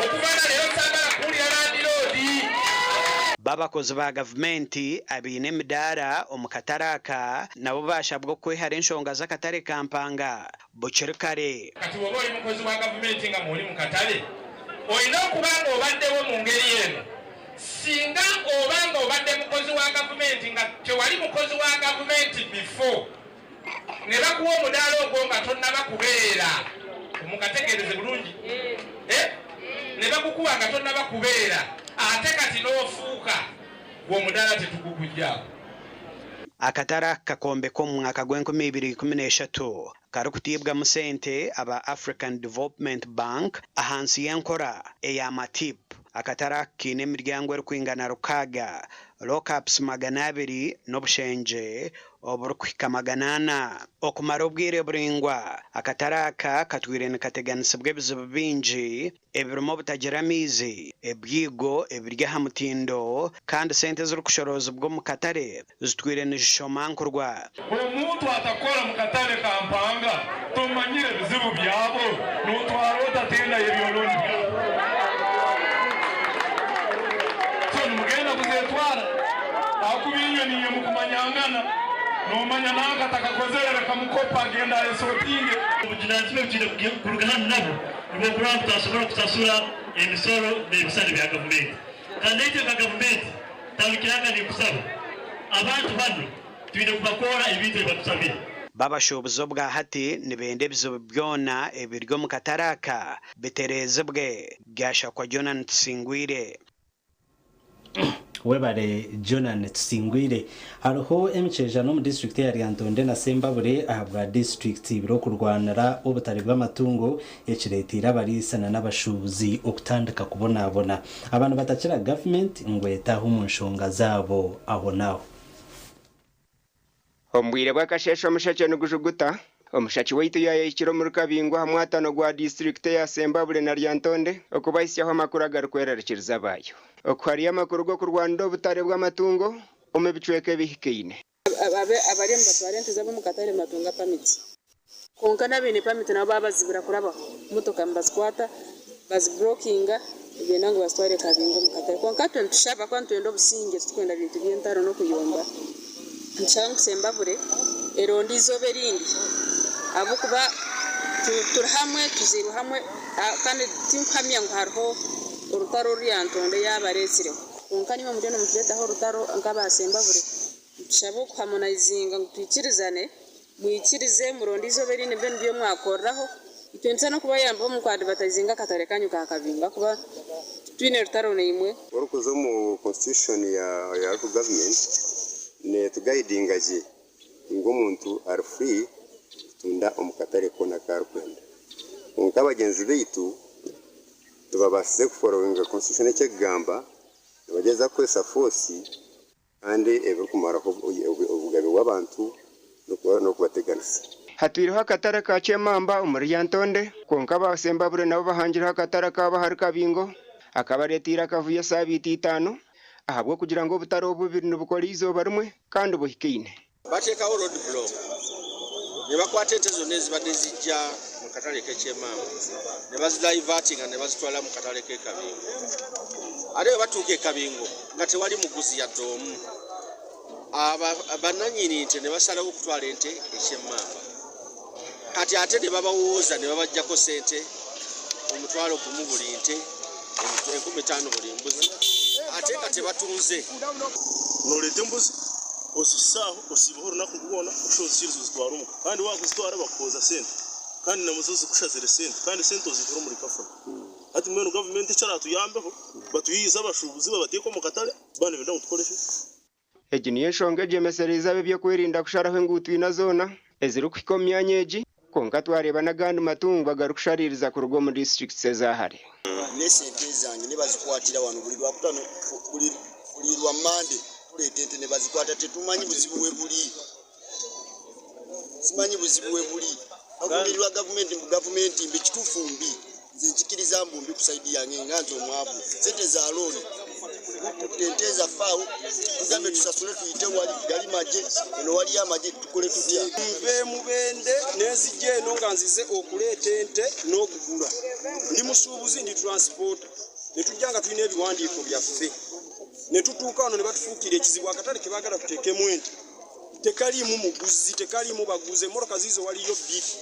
S25: okuva na leero sagala kuwulira landiroodi
S19: babakozi ba gavumenti abiine emidaara omu kataraka nabo bashabwa okwehara enshonga z'akatare kampanga bukiri kare
S25: kati woba oli mukozi wa gavumenti nga mwoli mu katale olina okuba nga obaddewo mu ngeri eno singa oba nga obadde mukozi wa gavumenti nga tewali mukozi wa gavumenti before ne bakuwa omudaala ogwo nga tonnaba kubeera mukategeereze bulungi ne bakukuba nga tonnaba kubeera ate kati n'ofuuka gw'omudaala tetukukujjaako
S19: akatara kakombe k'omwaka gw'2013 karukutibwa mu sente aba African Development Bank ahansi y'enkora ey'amatip akatara kiine emiryango erikwingana rukaga lockups 200 n'obushenje oburukuhika 400 okumara obwire buringwa akataraka katwire nikateganisibwa ebizibu bingi ebirimu obutagira amaizi ebyigo ebiri aha mutindo kandi sente zirikushoorozibwa omu katare zitwire nizishomankurwa
S25: omuntu atakora mu katare kampanga tomanyire ebizibu byabo n'otwara otatenda ebyoloni mugenda kuzetwara akubinyoniye mukumanyangana nomanya nakatakakozerera kamukopa agenda esotinge
S20: ubujinanzime bukire kuruga hano nabo nibo kuranga tutashobora kusasura emisoro n'ebisale bya gavumenti kandi ekyo ka gavumenti tabikiraga ni kusaba abantu bano twine kubakora ebintu ebibatusabire
S19: babashobozi bwa hati nibende ebizibu byona ebiri omu kataraka biterezebwe byashakwa Jonan Tsingwire
S1: webare Jonan Tsingwire hariho emiceja no mu district ya Ryantonde na Sembabure ahabwa district biro kurwanira ubutari bw'amatungo ekiretira barisana n'abashubuzi okutandika kubonabona abantu batakira government ngwetaho mu nshonga zabo abonaho.
S3: Ombwire bwakashesho omushaki n'ogujuguta omushaki waitu yayikiro mu Rukabingwa hamwatano gwa district ya Sembabule na Ryantonde okubaisyaho amakuru agarukwererekeriza bayo okuhariya amakuru go kurwanira obutare bw'amatungo omu bicweka ebihikeine
S6: abaremba batwarente zabo mu katare matunga pamiti konka nabene pamiti nabo babazibura kuraba motoka mbazikwata baziblokinga ibena ngo basware Kabingo mu katare konka tushaba kwantu endo businge tukwenda bintu byentaro no kuyomba nchangu Sembabule erondi izobe rindi abo kuba turhamwe tuziru hamwe kandi timkamya ngo hariho urutaro Ryantonde yabaretsire unkani mu mudeno muteta ho rutaro ngaba Sembabule shabo harmonizinga ngutwikirizane mwikirize murondi izobe rindi ben byo mwakoraho itwenza no kuba yamba mu kwadi batazinga katare kanyu ka Kabinga kuba twine rutaro neimwe
S4: warukoze mu constitution ya government ne tugaidinga ji ngo muntu are free tunda omukatare kona karkwenda onkabagenzi beitu tubabase kufollowinga constitution cyegamba bageza kwesa force kandi ebikumaraho obugabe w'abantu no kubateganisa
S3: hatwiriho akatare ka Chemamba mu Ryantonde konka ba Sembabule nabo bahangiraho akatare ka bahari Kabingo akabaretira kavuye sabiti 5 ahabwo kugira ngo butaro bubiri n'ubukorizo barumwe kandi buhikeine
S5: batekaho road block nebakwatete zone zibadezijja mu katale ke Chemamba nebazidaivatinga nebazitwala mu katale ke Kabingo ate batuuke Kabingo nga tewali muguzi ya domu abananyini nte nebasalawo okutwala ente ekyemmamba kati ate ne babawuuza ne babajjako sente omutwalo gumu buli nte 15 buli mbuzi ate nga tebatunze
S13: nolete mbuzi osisaho osibaho olunaku lwona oshozikiriza ozitwala omuka kandi wakuzitwala bakoza sente kandi namuzozi kushazire sente kandi sente ozitwala muri kafuna ati mwenu government icara tuyambeho batuyiza abashubuzi babateko mu katale bane benda gutukoresha
S3: egi niyo nshonga ejemesereza byo kwirinda kusharaho engutu inazona eziri kukomya nyeji konka twareba n'agandi matungo agarukushaririza ku rugo mu district sezahari
S21: nesente zange nebazikwatira wano buli lwakutano buli lwa mande tuletente nebazikwata tetumanyi buzibu we buli simanyi buzibu we buli akulirwa government mbi kitufu mbi nzikiriza mbumbi kusaidi yange nganzo omwavu sente za loan tutenteza fau zambe tusasule tuite wali gali maje eno wali ya maje tukole tutya mve mubende nezije nonganzize okulete ente n'okugula ndi musubuzi ndi transport netujanga tuine ebiwandiiko byaffe netutuuka wano ne batufuukira ekizibu akatale kebagala kuteekemu ente tekalimu muguzi tekalimu baguze moroka zizo waliyo bipi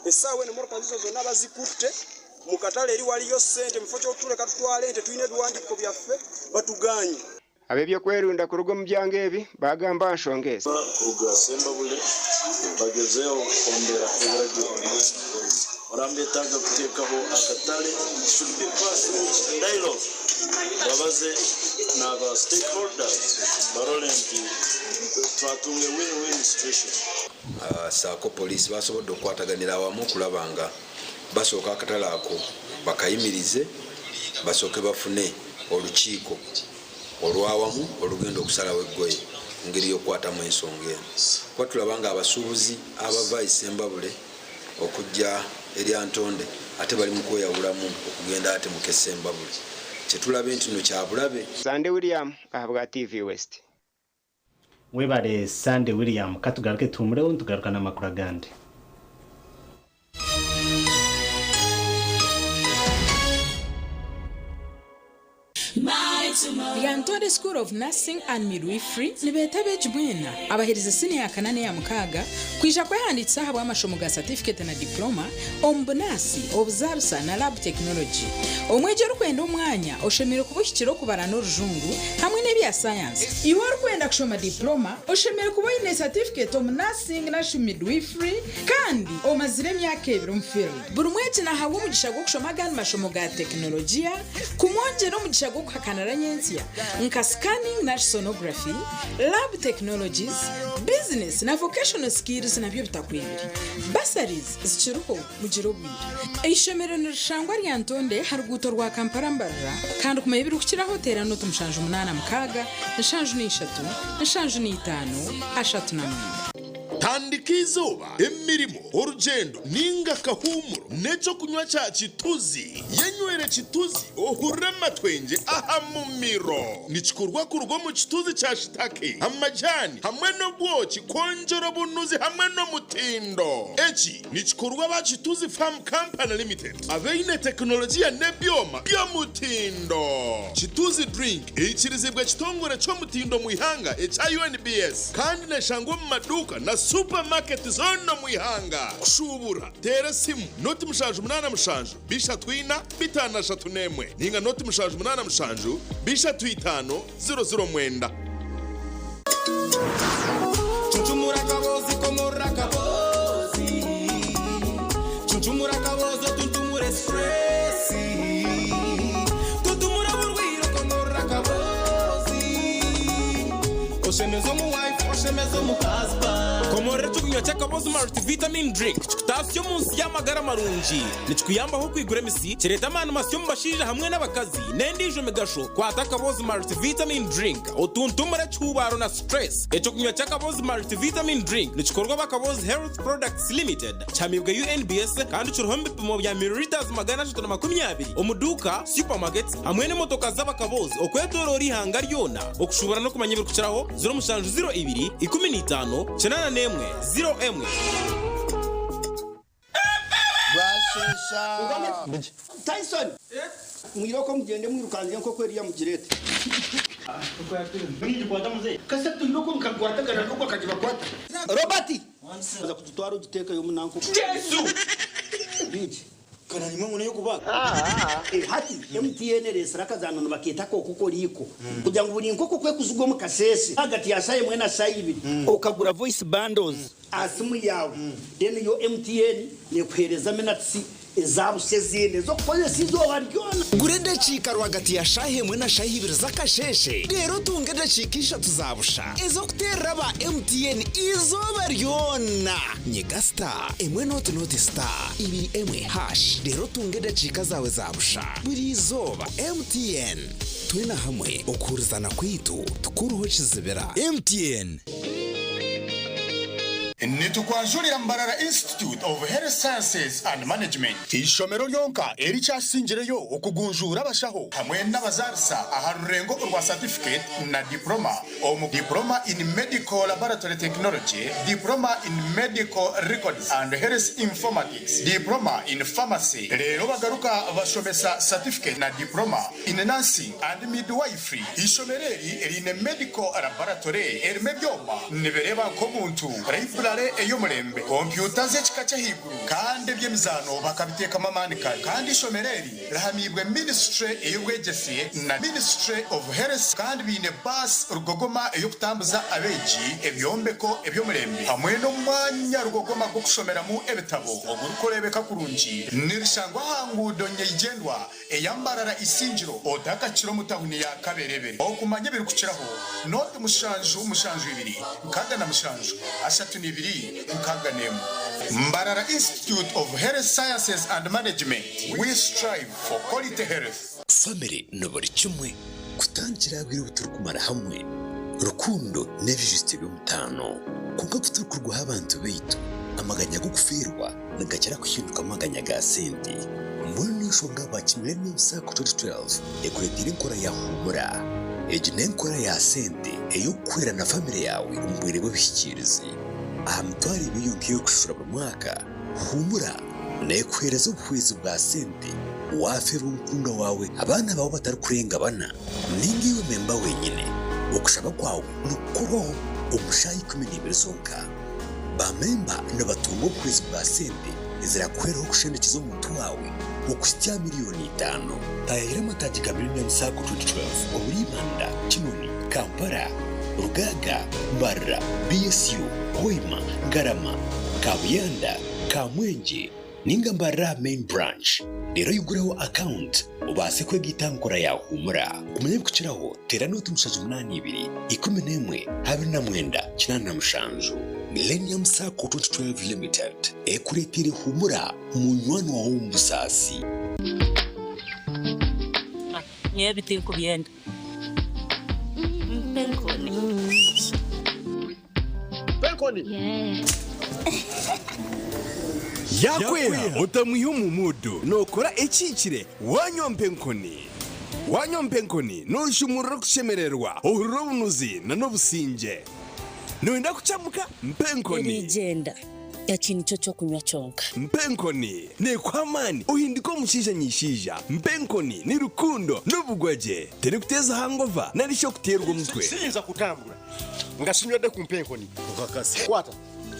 S21: essaawa eno moroka zizo zonna bazikutte mu katale eri waliyo sente mufo kyotuleka tutwale ente tuine ebiwandiiko byaffe batuganye
S3: abebyo kwerunda ku rugo mu byange ebi bagamba nshongeza
S13: kuruga Sembabule bagezeho ombera ebiragiro orambetaga kuteekaho akatale should be grassroots dialogue babaze n'aba stakeholders barole nti twatunge win-win situation
S23: saako poliisi basobodde okwataganira awamu okulabanga basooka akatale ako bakayimirize basooke bafune olukiiko olwawamu olugenda okusalawo eggoye ngeri y'okwatamu ensonga eno kuba tulaba nga abasuubuzi abava Sembabule okujja eri Antonde ate bali mu kweyawulamu okugenda ate mu Sembabule kyetulabe nti no kyabulabe.
S3: Sande William ahabwa TV West.
S1: Webale Sande William katugaruke tumureho tugaruka n'amakuru agandi.
S24: The Antode School of Nursing and Midwifery nibetebe jibwena abahiriza sini ya kanane ya mukaga kwisha kwehanditsa habwa amashomo ga certificate na diploma ombunasi obuzarsa na lab technology omweje rukwenda umwanya oshemire kubushyikiro kubara n'urujungu hamwe n'ebya science iwe rukwenda kushoma diploma oshemire kuba ine certificate of nursing na midwifery kandi omazire emyaka 2 mu field buri mweje na hawo mugisha gwo kushoma gani mashomo ga teknolojia kumwonje no mugisha gwo kuhakanara nyensiya nka scanning na sonography, lab technologies, business na vocational skills nabyo bitakwibiri. Bursaries zikiruho mugiro bwira. Ishomero nirishangwa rya Ntonde haruguto rwa Kampala mbarra kandi kuma ibiru kukira hotera no tumushanju 8 mukaga nshanju ni 3 nshanju ni 5 ashatu na 4.
S7: Tandika izuba emirimo urugendo ninga kahumuro neco kunywa cya kituzi yenywere kituzi ohure amatwenge aha mu miro nikikorwa ku rugo mu kituzi cya shitake amajani hamwe no bwoki konjoro bunuzi hamwe no mutindo eki nikikorwa ba kituzi farm company limited aveine teknolojia nebyoma byo mutindo kituzi drink ikirizibwa kitongore cyo mutindo mu ihanga HUUNBS kandi neshangwa mu maduka na supermarket zono mu ihanga kushubura tera simu noti mushanju 8 mushanju bisha twina bitana shatu nemwe ninga noti mushanju 8 mushanju bisha twitano 00 mwenda
S8: Chuchumura kabozi komora kabozi Chuchumura kabozi tuntumure stressi Tuntumura burwiro komora kabozi Oshemezo mu wife oshemezo mu husband Komore tukunywa chakabozi multivitamin drink chikutasyo munsi y'amagara marungi nichikuyambaho kwigura misi kireta amana masyo mbashije hamwe n'abakazi nendije megasho kwata kabozi multivitamin drink otuntumura cyubaro na stress echo kunywa chakabozi multivitamin drink nichikorwa bakabozi health products limited chamibwa UNBS kandi churuhombe pimo bya milliliters 320 omuduka supermarkets hamwe n'imotoka z'abakabozi okwedorori hanga ryona okushubara no kumanyibira kukiraho 0 15 0
S10: Bashesha Tyson mwiroko mugende mwirukanze nko kweriya mugirete
S11: Nindi kwata muze kasatu ndoko mukagwata kana ndoko kajiba kwata
S10: Robert aza kututwara ugiteka yo munanko
S11: Yesu
S10: biki
S11: kana nimwe ngone yo kubaga
S10: hati MTN resara kazana bakita ko kuko liko kugira ngo buri nkoko kwe kuzugwa mu kasese hagati ya saye mwe na saye ibiri ukagura voice bundles asimu yawe then yo MTN ne kwereza minatsi ezabusezine zo kwese zo baryona
S14: gurende chika rwagati ya shahe mwe na shahe ibiri zakasheshe rero tungende chikisha tuzabusha ezo kuteraba MTN izo baryona nyegasta emwe not star ibiri emwe hash rero tungende chika zawe zabusha buri zoba MTN twena hamwe okurizana kwitu tukuruho kizibera MTN
S7: Nitukwanjurira Mbarara Institute of Health Sciences and Management ishomero lyonka eri cyasingireyo okugunjura abashaho hamwe n'abazarisa aharurengo urwa certificate na diploma diploma in medical laboratory technology, diploma in medical records and health informatics, diploma in pharmacy. Rero bagaruka bashomesa certificate na diploma in nursing and midwifery. Ishomereri erine medical laboratory erime byoma nibereba ko muntu eyo murembe computer ze kikacha higuru kandi byemizano bakabiteka mamanika kandi shomereri rahamibwe ministry eyogwegesiye na ministry of health kandi bine bus rugogoma eyo kutambuza abeji ebyombeko ebyo murembe hamwe no mwanya rugogoma go kushomera mu ebitabo ogurukorebeka kurunji nirishangwa hangudo nyegendwa eyambarara isinjiro odaka kiro mutahuni ya kaberebere okumanya biri kukiraho note mushanju ibiri kaga na mushanju ashatu nibiri Kaganemu. Mbarara Institute of Health Sciences and Management. We strive for quality health.
S14: Family nobody chumwe kutangira bwira buturukumara hamwe rukundo n'ebijiste by'umutano kuko buturukurwa abantu beitu amaganya go kufirwa nagakira kuhinduka amaganya ga senti mbona shonga bakimire n'usa ku 2012 ekuretira inkora ya humura ejine inkora ya senti eyo kwera na family yawe umbwire bw'ibikirizi ahamtwari biyukiye kushura mu mwaka humura nekwereza ubuhwezi bwa sente wafera umukundo wawe abana bawe batari kurenga bana ningiwe memba wenyine ukushaka kwawe nukubaho umushayi 12 zonka ba memba n'abatungo ubuhwezi bwa sente izirakweraho kushendekiza umuntu wawe ukusitya miliyoni 5 tayira mataji kabiri na misako 2012 oburimanda kinoni Kampala Rugaga Mbarara BSU Hoima Garama Kabuyanda Kamwenje ninga mbara main branch rero yuguraho account ubase kwegita nkora ya humura kumenya kuchiraho tera n'utu mushaje 82 11 29 kinana mushanju Millennium Sacco 2012 Limited ekuretire humura munywano wa umbusasi
S9: everything kubienda
S11: Penkoni yakwera utamwiho mu mudu nokora ekikire wanyo mpenkoni noshumura kushemererwa ohuriro bunuzi na nobusinge noenda kuchamuka mpenkoni
S9: igenda yakintu cyo kunywa chonka
S11: mpenkoni ne kwamani uhindiko mushija nyishija mpenkoni ni rukundo n'ubugwaje tere kuteza hangova narisho kuterwa umutwe
S5: sinza kutambura ngasinywede ku mpenkoni ukakasi kwata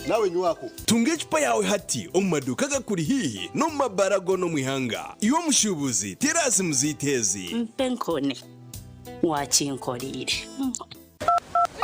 S5: nawe nywako
S11: tunge chupa yawe hati omumaduka gakuri hihi no mabarago no mwihanga iyo mushubuzi terasi muzitezi
S9: mpenkoni wakinkorire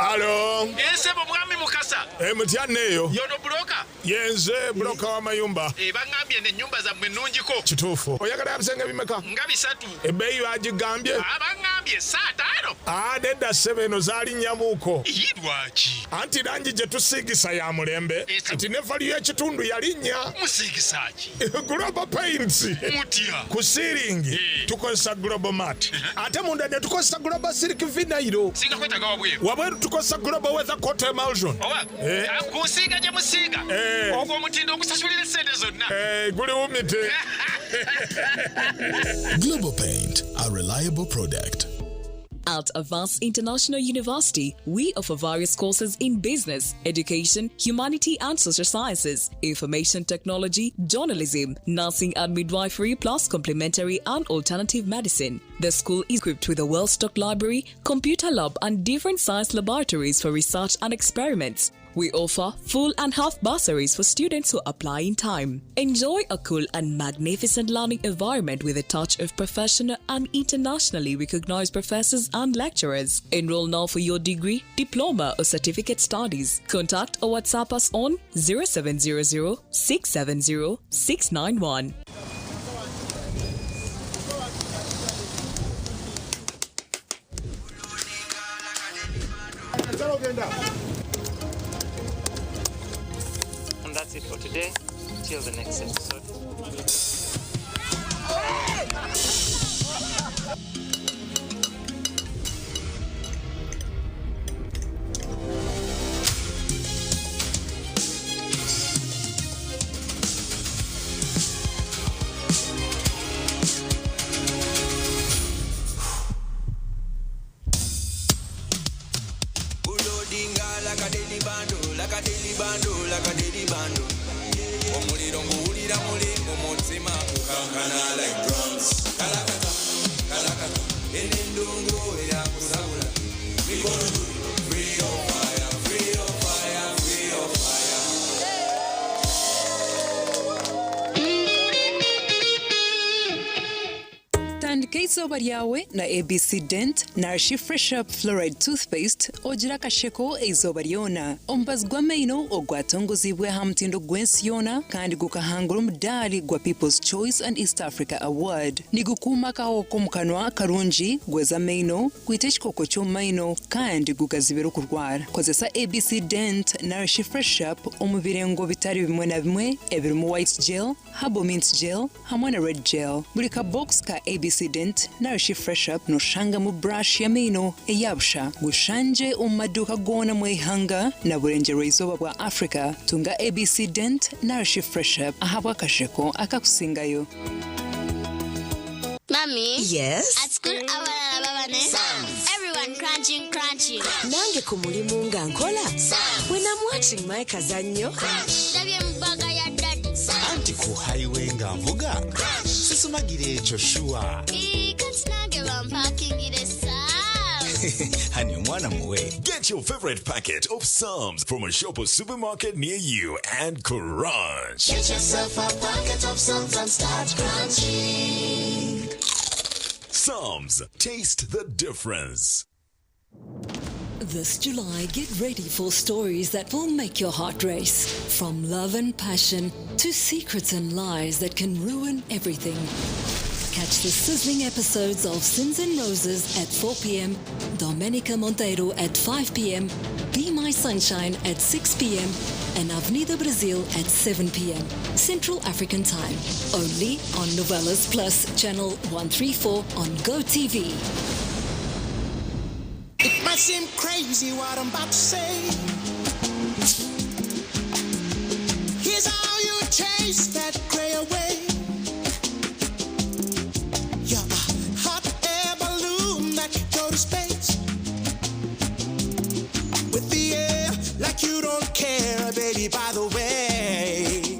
S7: Alo.
S25: Ese bo mwami mukasa.
S7: Mutyaneyo.
S25: Yono broka.
S7: Yenze broka wa mayumba.
S25: Bangambye ne nyumba za mwenungiko.
S7: Kitufu. Oyagala abisenge bimeka.
S25: Ngabi 3.
S7: Ebeyi bagigambye.
S25: Abangambye satano.
S7: Deda 7 zali nyamuko.
S25: Yidwachi.
S7: Anti rangi je tusigisa ya mulembe. Ati nefali ya kitundu yalinya.
S25: Musigisachi.
S7: Global Paints.
S25: Mutia.
S7: Kusiringi. Tukosa Global Mat. Ate munda ne tukosa Global Silk Vinyl.
S25: Singa kweta gawabwe.
S7: Wabweru tukosa Global Weather Coat Emulsion.
S25: Kusiga je musiga. Ogwo mutindo okusasulira sente zonna.
S7: Guli umite.
S12: Global Paint, a reliable product.
S16: At Avance International University, we offer various courses in business, education, humanity and social sciences, information technology, journalism, nursing and midwifery, plus complementary and alternative medicine. The school is equipped with a well-stocked library, computer lab and different science laboratories for research and experiments. We offer full and half bursaries for students who apply in time. Enjoy a cool and magnificent learning environment with a touch of professional and internationally recognized professors and lecturers. Enroll now for your degree, diploma or certificate studies. Contact or WhatsApp us on 0700 670 691.
S17: And that's it for today. Till the next episode.
S8: Omuliro nguwulira mulingo mutima kukankana like drums. Kalakata, kalakata, enendungu eyakusabula. Mikono free of fire, free of fire, free of fire.
S24: Tandika izuba ryawe na ABC Dent Nourish Fresh Up Fluoride Toothpaste ogira kasheko izuba ryona ombazwa maino ogwatongozibwe hamtindo gwensi yona kandi gukahangura umudali gwa People's Choice and East Africa Award nigukuma kaho komukanwa karunji gweza maino kwiteshikoko cyo maino kandi gukazibera kurwara kozesa ABC Dent Nourish Fresh Up omubirengo bitari bimwe na bimwe ebirimu white gel, herbal mint gel hamwe na red gel buri ka box ka ABC Dent Nourish Fresh Up no shanga mu brush ya mino eyabsha gushanje umaduka gona mwihanga na burengero izoba bwa Africa tunga ABC Dent Nourish Fresh Up ahabwa kasheko akakusingayo.
S22: Mommy?
S26: Yes?
S22: At school, abana babane? Everyone crunching.
S26: Nange kumulimu nga nkola? When I'm watching my kazanyo?
S22: Ndabye mbaga ya daddy.
S14: Anti ku highway nga mvuga? Sisumagire ekyo shuwa.
S22: Katinage bampacking it
S14: Honey, mwana muwe. Get your favorite packet of Psalms from a shop or supermarket near you and crunch.
S8: Get yourself a packet of Psalms and start crunching.
S14: Psalms, taste the difference.
S2: This July, get ready for stories that will make your heart race. From love and passion to secrets and lies that can ruin everything. Catch the sizzling episodes of Sins and Roses at 4 p.m, Domenica Monteiro at 5 p.m, Be My Sunshine at 6 p.m, and Avenida Brazil at 7 p.m, Central African Time. Only on Novelas Plus, Channel 134 on GoTV.
S8: It might seem crazy what I'm about to say. Here's how you chase that gray away. You're a hot air balloon that can go to space. With the air like you don't care, baby, by the way.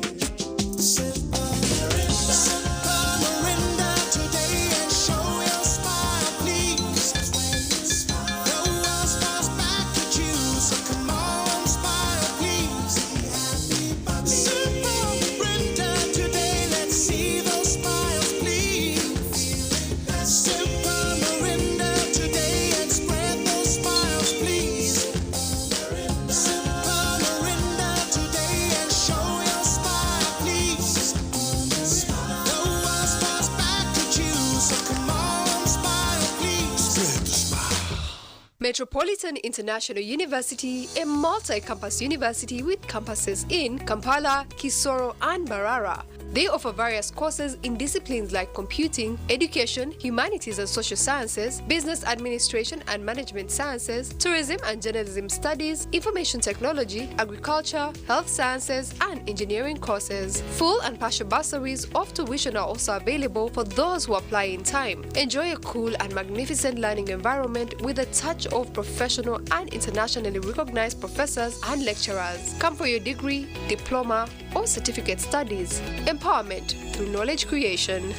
S6: Metropolitan International University, a multi-campus university with campuses in Kampala, Kisoro, and Mbarara. They offer various courses in disciplines like computing, education, humanities and social sciences, business administration and management sciences, tourism and journalism studies, information technology, agriculture, health sciences, and engineering courses. Full and partial bursaries of tuition are also available for those who apply in time. Enjoy a cool and magnificent learning environment with a touch of professional and internationally recognized professors and lecturers. Come for your degree, diploma, or certificate studies. Empowerment through knowledge creation.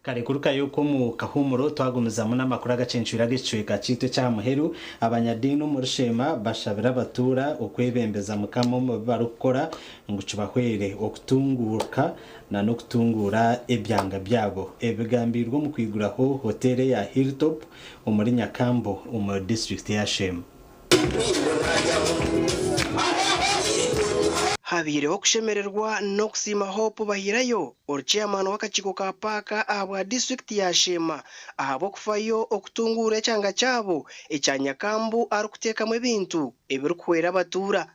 S1: kare kuruka yuko mu kahumuro twagumizamo n'amakuru agacenshura gicweka cito cya muheru abanyadini mu rushema bashabira batura okwebembeza mukamo mu barukora ngucubahwere okutunguka na no kutungura ebyanga byabo ebigambirwa mu kwiguraho hoteli ya Hilltop umuri Nyakambo mu district ya Shema.
S3: Habireho kushemererwa no kusima hope bahirayo chairman w'akakiko ka paka ahabwa district ya Shema ahabo kufayo okutungura ekyanga cyabo ekya Nyakambu ari kutekamo ebintu ebirukwera abatura.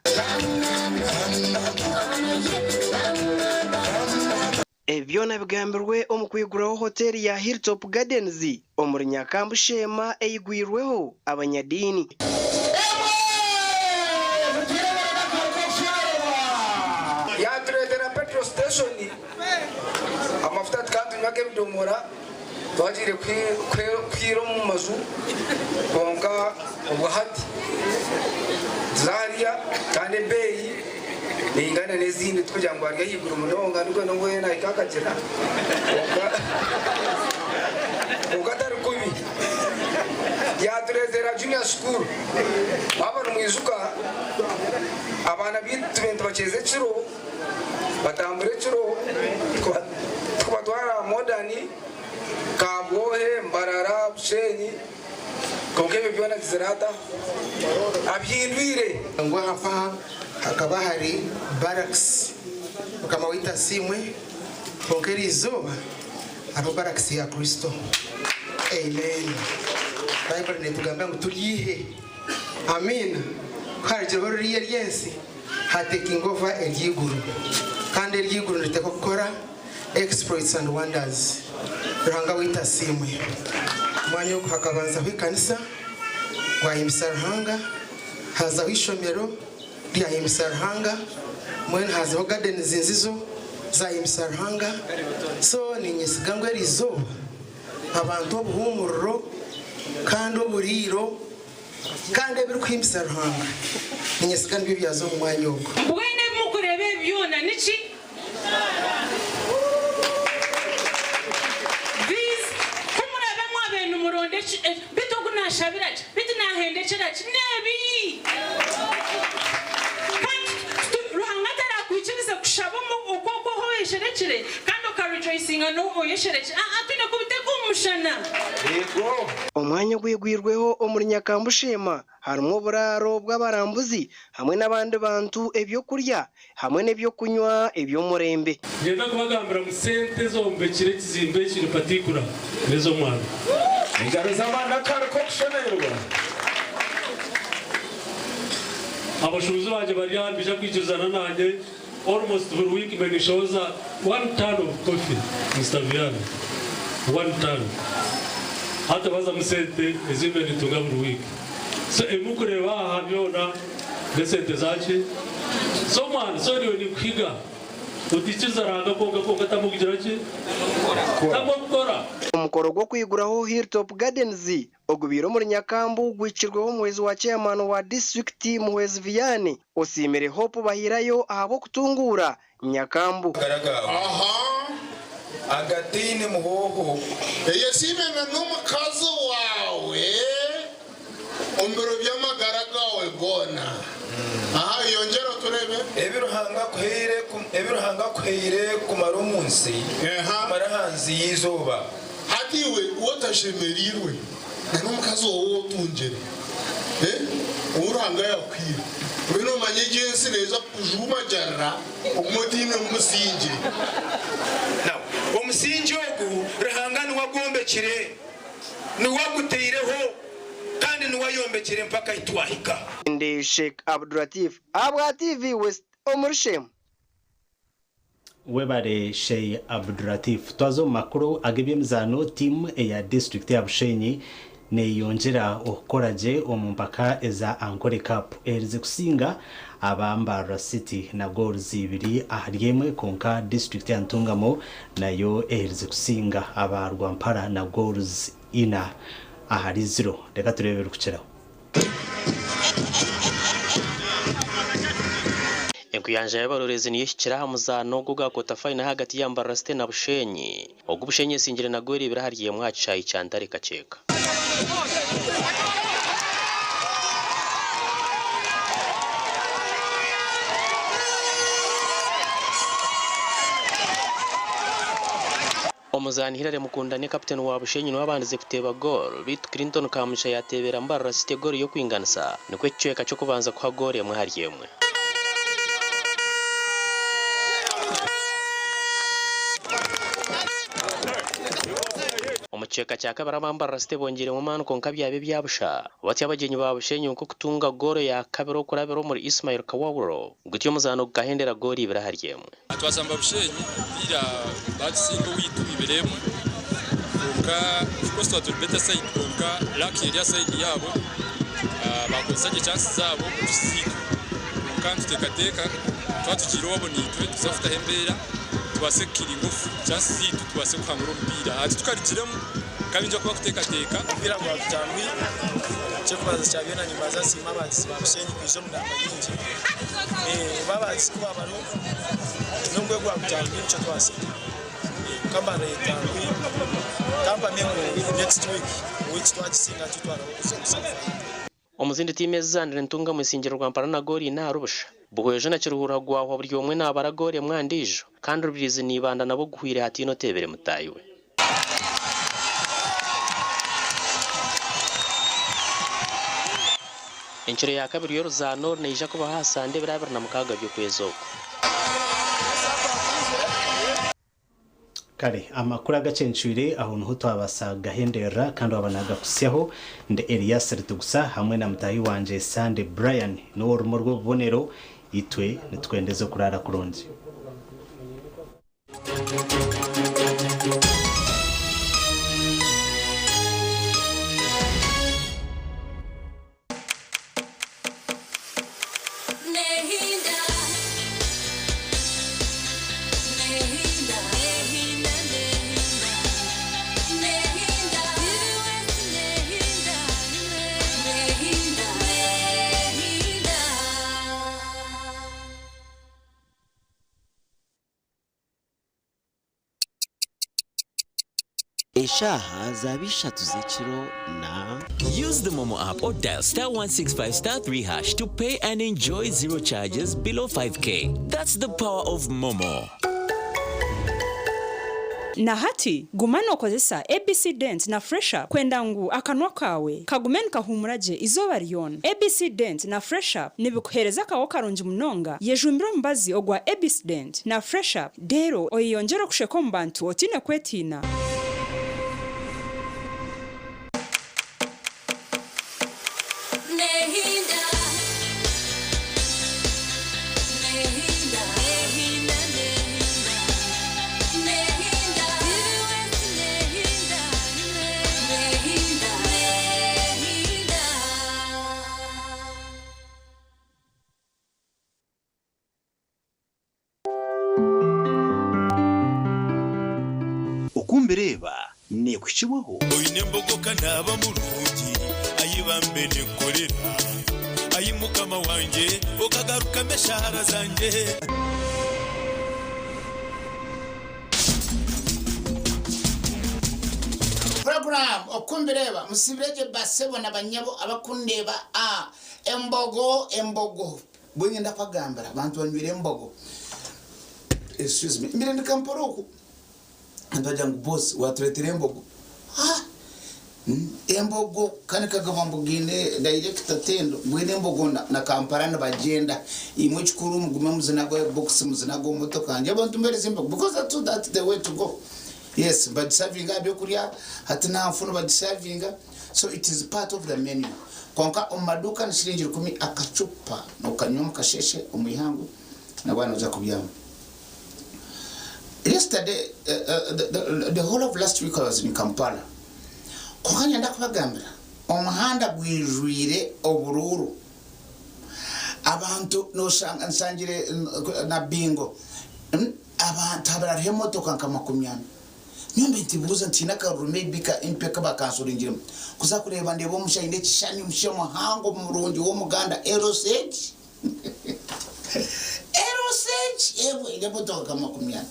S3: Ebyona bigambirwe omukwiguraho hoteli ya Hilltop Gardens omuri Nyakambu Shema eyigwirweho abanyadini.
S15: Station amafuta kandi nyake bidomora twagire kwiro mu mazu konka ubwahati zaria kandi beyi ingana nezindi twujya ngo ari yigura umunonga niko ngo yena ikakagera ugatari kubi ya turezera junior school baba mwizuka abana bitu bacheze chiro batambure chiro kwa twara modani Kabohe Mbarara Bushenyi kokebe byona zirata abyindwire
S18: ngo hapa hakaba hari barracks kama wita simwe kokeri izoba abo barracks ya Kristo. Amen. Bible netugamba ngo turihe. Amen. Kharije boriye ryensi taking over eryiguru kandi eryiguru riteko gukora exploits and wonders. Ranga wita simwe mwanyo hakabanza hwikanisa kwa imsarhanga haza hishomero lya imsarhanga mwen haza garden zinzizo za imsarhanga so ninyisigangwe rizo abantu obuhumurro kandi oburiro kandi biri kwimsarhanga ninyisigangwe byazo mu mwanyo uko
S19: bwene mukurebe byona niki Shabiraj, bitina hende chiraj, nebi. Ruhangatara kuichiriza kushabo mu ukoko hoye sherechire, kando rejoicinga n'ubu yeshereje atine kubiteka umushana
S18: yego umwanya gwigwirweho omuri Nyakambushema harimo buraro bw'abarambuzi hamwe n'abandi bantu ebyo kurya hamwe n'ebyo kunywa ebyo murembe
S4: ngenda kubagambira mu sente zombe kire kizimbe kiri patikura nezo mwana
S10: ingaruza amana kare ko kushonerwa
S4: abashubuzi banje bari hano bija kwicuzana nanjye almost for week menishoza 1 ton of coffee Mr. Viana 1 ton hata baza musente izimbe nitunga buri week so emukureba aha byona gasente zache so mwana so ni kwiga utikiza ranga konga tamugira ki tamukora
S18: umukoro gwo kwiguraho Hilltop Gardens ogubiro muri Nyakambu gwicirweho mwezi wa chairman wa district Muhwezi Viane osimere hope bahirayo ahabo kutungura Nyakambu
S10: aha agatine muhoho
S7: yesimena n'umukazo wawe ombero by'amagaraga gona aha yongera turebe
S10: ebiruhanga kwire kumara umunsi marahanzi yizuba
S7: hatiwe wotashemerirwe n'umukazo wowe tungere uranga yakwira bino manyegensi neza kujuma jarra umudine umusingi
S10: now umusingi ogu rahangani wagombekire ni waguteireho kandi ni wayombekire mpaka itwahika
S18: ndi Sheikh Abdulatif abwa TV West Omurshem
S1: webare Sheikh Abdulatif twazo makuru agebyemzano team ya district ya Bushenyi ne yongera okoraje omumpaka eza Ankole Cup erize kusinga abambara City na goals ibiri aharyemwe konka district ya Ntungamo nayo erize kusinga abarwa mpara na goals ina ahari 0 reka turebere kuceraho
S13: Enkuyanja y'abarorezi niyo shikira hamuzano guga kota fine hagati yambara City na Bushenyi ogubushenye singire na gori birahariye mwacayi cyandare kaceka Omuzani Hilare Mukundane captain wa Bushenyi no abandize kuteba goal bit Clinton kamusha yatebera mbara City goal yo kwinganisa nikwe cyeka cyo kubanza kwa goal yamwe hariyemwe Omucheka cyaka barabambara City bongere mu manu konka byabe byabusha bati abagenyi ba Bushenyi uko kutunga goal ya kabiro kurabiro muri Ismail Kawawuro gutyo muzano gahendera goal ibirahariyemwe
S20: atwasamba Bushenyi bira batsingo witu biberemo konka kosto atubeta side konka laki ya side yabo bakonsanye chance zabo kusiku konka tutekateka twatugiro wabo nitwe tuzafuta hembera tubase kiringufu chance zitu tubase kwangura umpira ati tukarikiremo kabinja kuba kutekateka umpira kwa Tanwi cyo kubaza cyabena nyimbaza sima bazi ba Bushenyi kwizo mudamba nyinji babazi kuba baro nubwo gwa Tanwi cyo twase kamba leta kamba mengo next week which twagisinga tutwara kuzo
S13: Omuzindi time zandire Ntunga musingiro rwampara na gori na rubusha buhweje na kiruhura gwaho buri umwe nabara gori mwandijo kandi rubirizi nibanda nabo guhwire hati no tebere mutayiwe Inchire ya kabiri yoruzano neija kuba hasande birabira na mukaga byo kwezoko
S1: kare amakuru agacencwire aho nuho twabasaga hendera kandi wabanaga kusyaho nde Elias Rutugusa hamwe na mutahi wanje Sande Brian no rumo rwo bonero itwe nitwendeze kurara kuronzi
S21: Eshaha zabisha tuzekiro na
S23: Use the Momo app or dial *165*3# to pay and enjoy zero charges below 5k. That's the power of Momo.
S5: na hati gumano okozesa ABC Dent na Fresher kwenda ngu akanwa kawe kagumen kahumuraje izoba ryona. ABC Dent na Fresher nibikuhereza kawo karungi munonga yejumbiro mbazi ogwa ABC Dent na Fresher dero oyiyongera kusheka mu bantu otine kwetina.
S14: Ukumbereba ne kukibaho
S8: oyine mbogoka naba mulungi ayibambe ne kolera ayimukama wanje okagaruka meshahara zanje.
S9: Program Okumbereba musibireje basebo nabanyabo abakundeba embogo bwenye ndakagambira abantu banywire embogo. Excuse me mbere ndikamporoku andaja ngo boss watretire embogo embogo kandi kagabambugine director tendo bwene embogo na Kampala na bagenda imwe chikuru mugume muzinago box muzinago moto kanje abantu mbere embogo because that's the way to go. Yes, but serving abyo kuriya hatina mfuno but serving, so it is part of the menu. Konka omaduka nishiringi 10 akachupa no kanywa kasheshe umuyangu na bwana uza kubyama. Yesterday, the whole of last week I was in Kampala. Kokanya ndakubagambira omuhanda gwijwire obururu. Abantu no nsangire na bingo. Abantu abararihe motoka nka 10. Nyumba ntibuza ntina ka rumebika impeka bakansuringira. Kuza kureba ndebo mushayinde kishani mushemo hango murundi wo muganda Erosage. Erosage ewe ile motoka kama 10.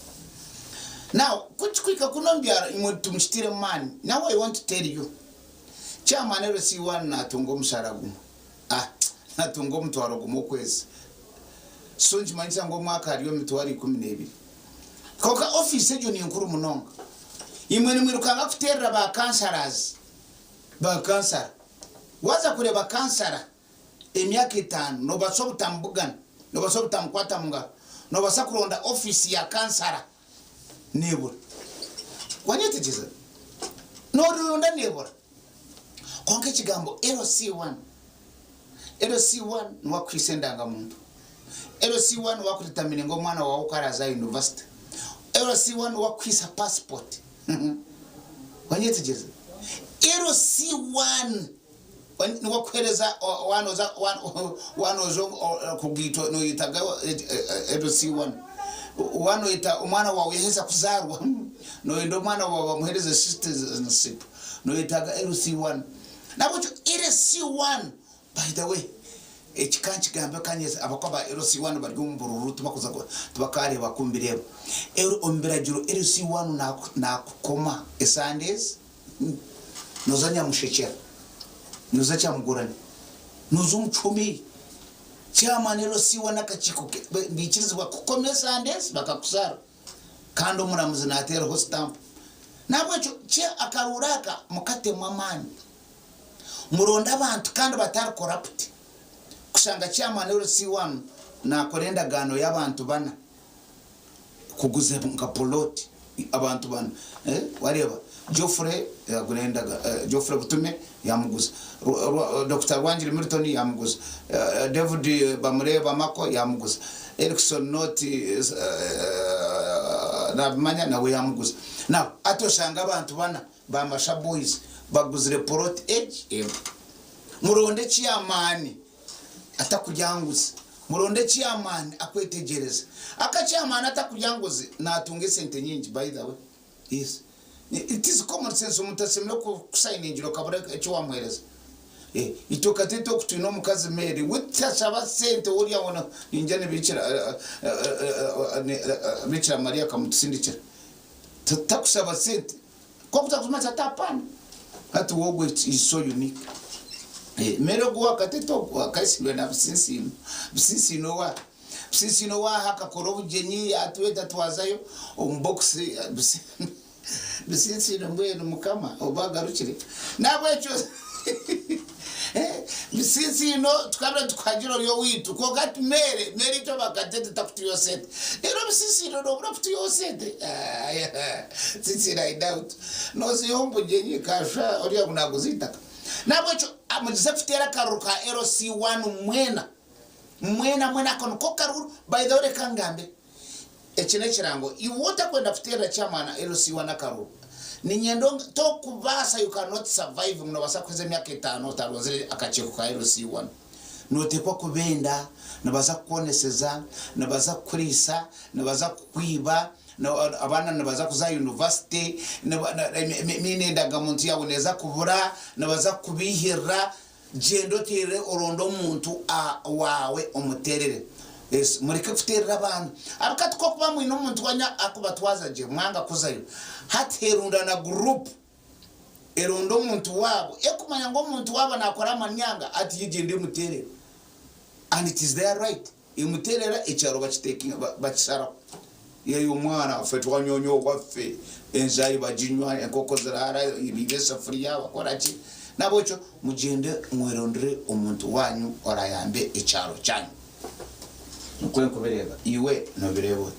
S9: Now, kuchikuika kunombia tumshitire man. Now I want to tell you. Chairman LC1 na tungo msharagumu. Na tungo mtwarogumu kwezi. Sonji manisa ngo mwaka hariyo mitwari 12. Koka office ejo ni nkuru munonga. Imwe nimwirukanga kuterera ba cancers. Ba cancer. Waza kureba kansara emyaka 5 no basobutambugana. No basobutamkwata munga. No basakuronda office ya kansara. Nebura wanyete jiza no runda nebura konke kigambo LC1 nwakwisendanga muntu LC1 wakuritamine ngo mwana wawe ukaraza university LC1 wakwisa passport wanyete jiza LC1 nwakwereza wanozo kugito no yitaga LC1 wano ita umwana wawe yaheza kuzarwa no ndo mwana wawe muhereze citizenship no itaga LC1 nabo LC1 by the way ekikanchi gambe kanyeza abakoba LC1 bari umbururu tubakuza tubakare bakumbireba ombiragiro LC1 na kukoma esandes nozanya mushekera nozacha mugurani nozumchumi chamanero siwa nakachikuke bichirizwa kukomesa andes bakakusara kando muramuzi natera ho stamp nabwo cyo akaruraka mukate mwamani muronda abantu kandi batari corrupt kushanga chamanero C1 na korenda gano y'abantu bana kuguze nka poloti abantu bana wareba Geoffrey Geoffrey Butume yamuguza Dr. Wanjiri Milton yamuguza David Bamureba Mako yamuguza Erickson Noti Nabimanya nawe yamuguza now atoshanga abantu bana ba Masha Boys baguzire poloti age muronde cyamani atakujyanguza muronde cyamani akwetegereza akacyamani atakujyanguze natunge sente nyingi by the way. Yes, it is common sense umutasemlo kusainingiro kabura cyo wamwereza itoka teto kutuno mukazi meri witashaba sente uri yabona ninjane bicira Maria kamutsindikira takusaba sente ko kutakuzuma tatapana hatu wogwe is so unique mero gwa kateto akaisibwe na bisisi no wa haka korobu jenyi atweta twazayo umbox Bisitsino mbwenu mukama obagarukire nabwe cyo bisitsino tukabra tukajiro yo witu ko gati mere to bakatete takuti yosete rero bisitsino no brafuti yosete sitsira I doubt no ziyombo jenye kasha oriya kunaguzitaka nabwe cyo amuzafutera karuka LC1 mwena kono ko karuru by the way kangambe ekine kirango iwota kwenda futera chamana LC1 akaruru ni nyendo to kubasa you cannot survive mno basakweze myaka 5 tarozere akacheko ka LC1 note ko kubenda nabaza kuoneseza nabaza kurisa nabaza kwiba abana nabaza kuza university mine ndaga muntu yaboneza kubura nabaza kubihira jendo tere orondo muntu wawe omuterere mureke kuterera abantu abakati ko kuba mwino muntu wanya akubatwaza je mwanga kuzayo haterunda na group erondo muntu wabo ekumanya ngo muntu wabo nakora amanyanga ati yigende muterera and it is their right imuterera icyaro bakitekinga bakisara yeyo mwana afetwa nyonyo kwafe enzayi bajinywa enkoko zirara ibibesa free yabo korachi nabocho mugende mwerondere umuntu wanyu orayambe icyaro cyanyu Nkwenko bereba iwe no berebo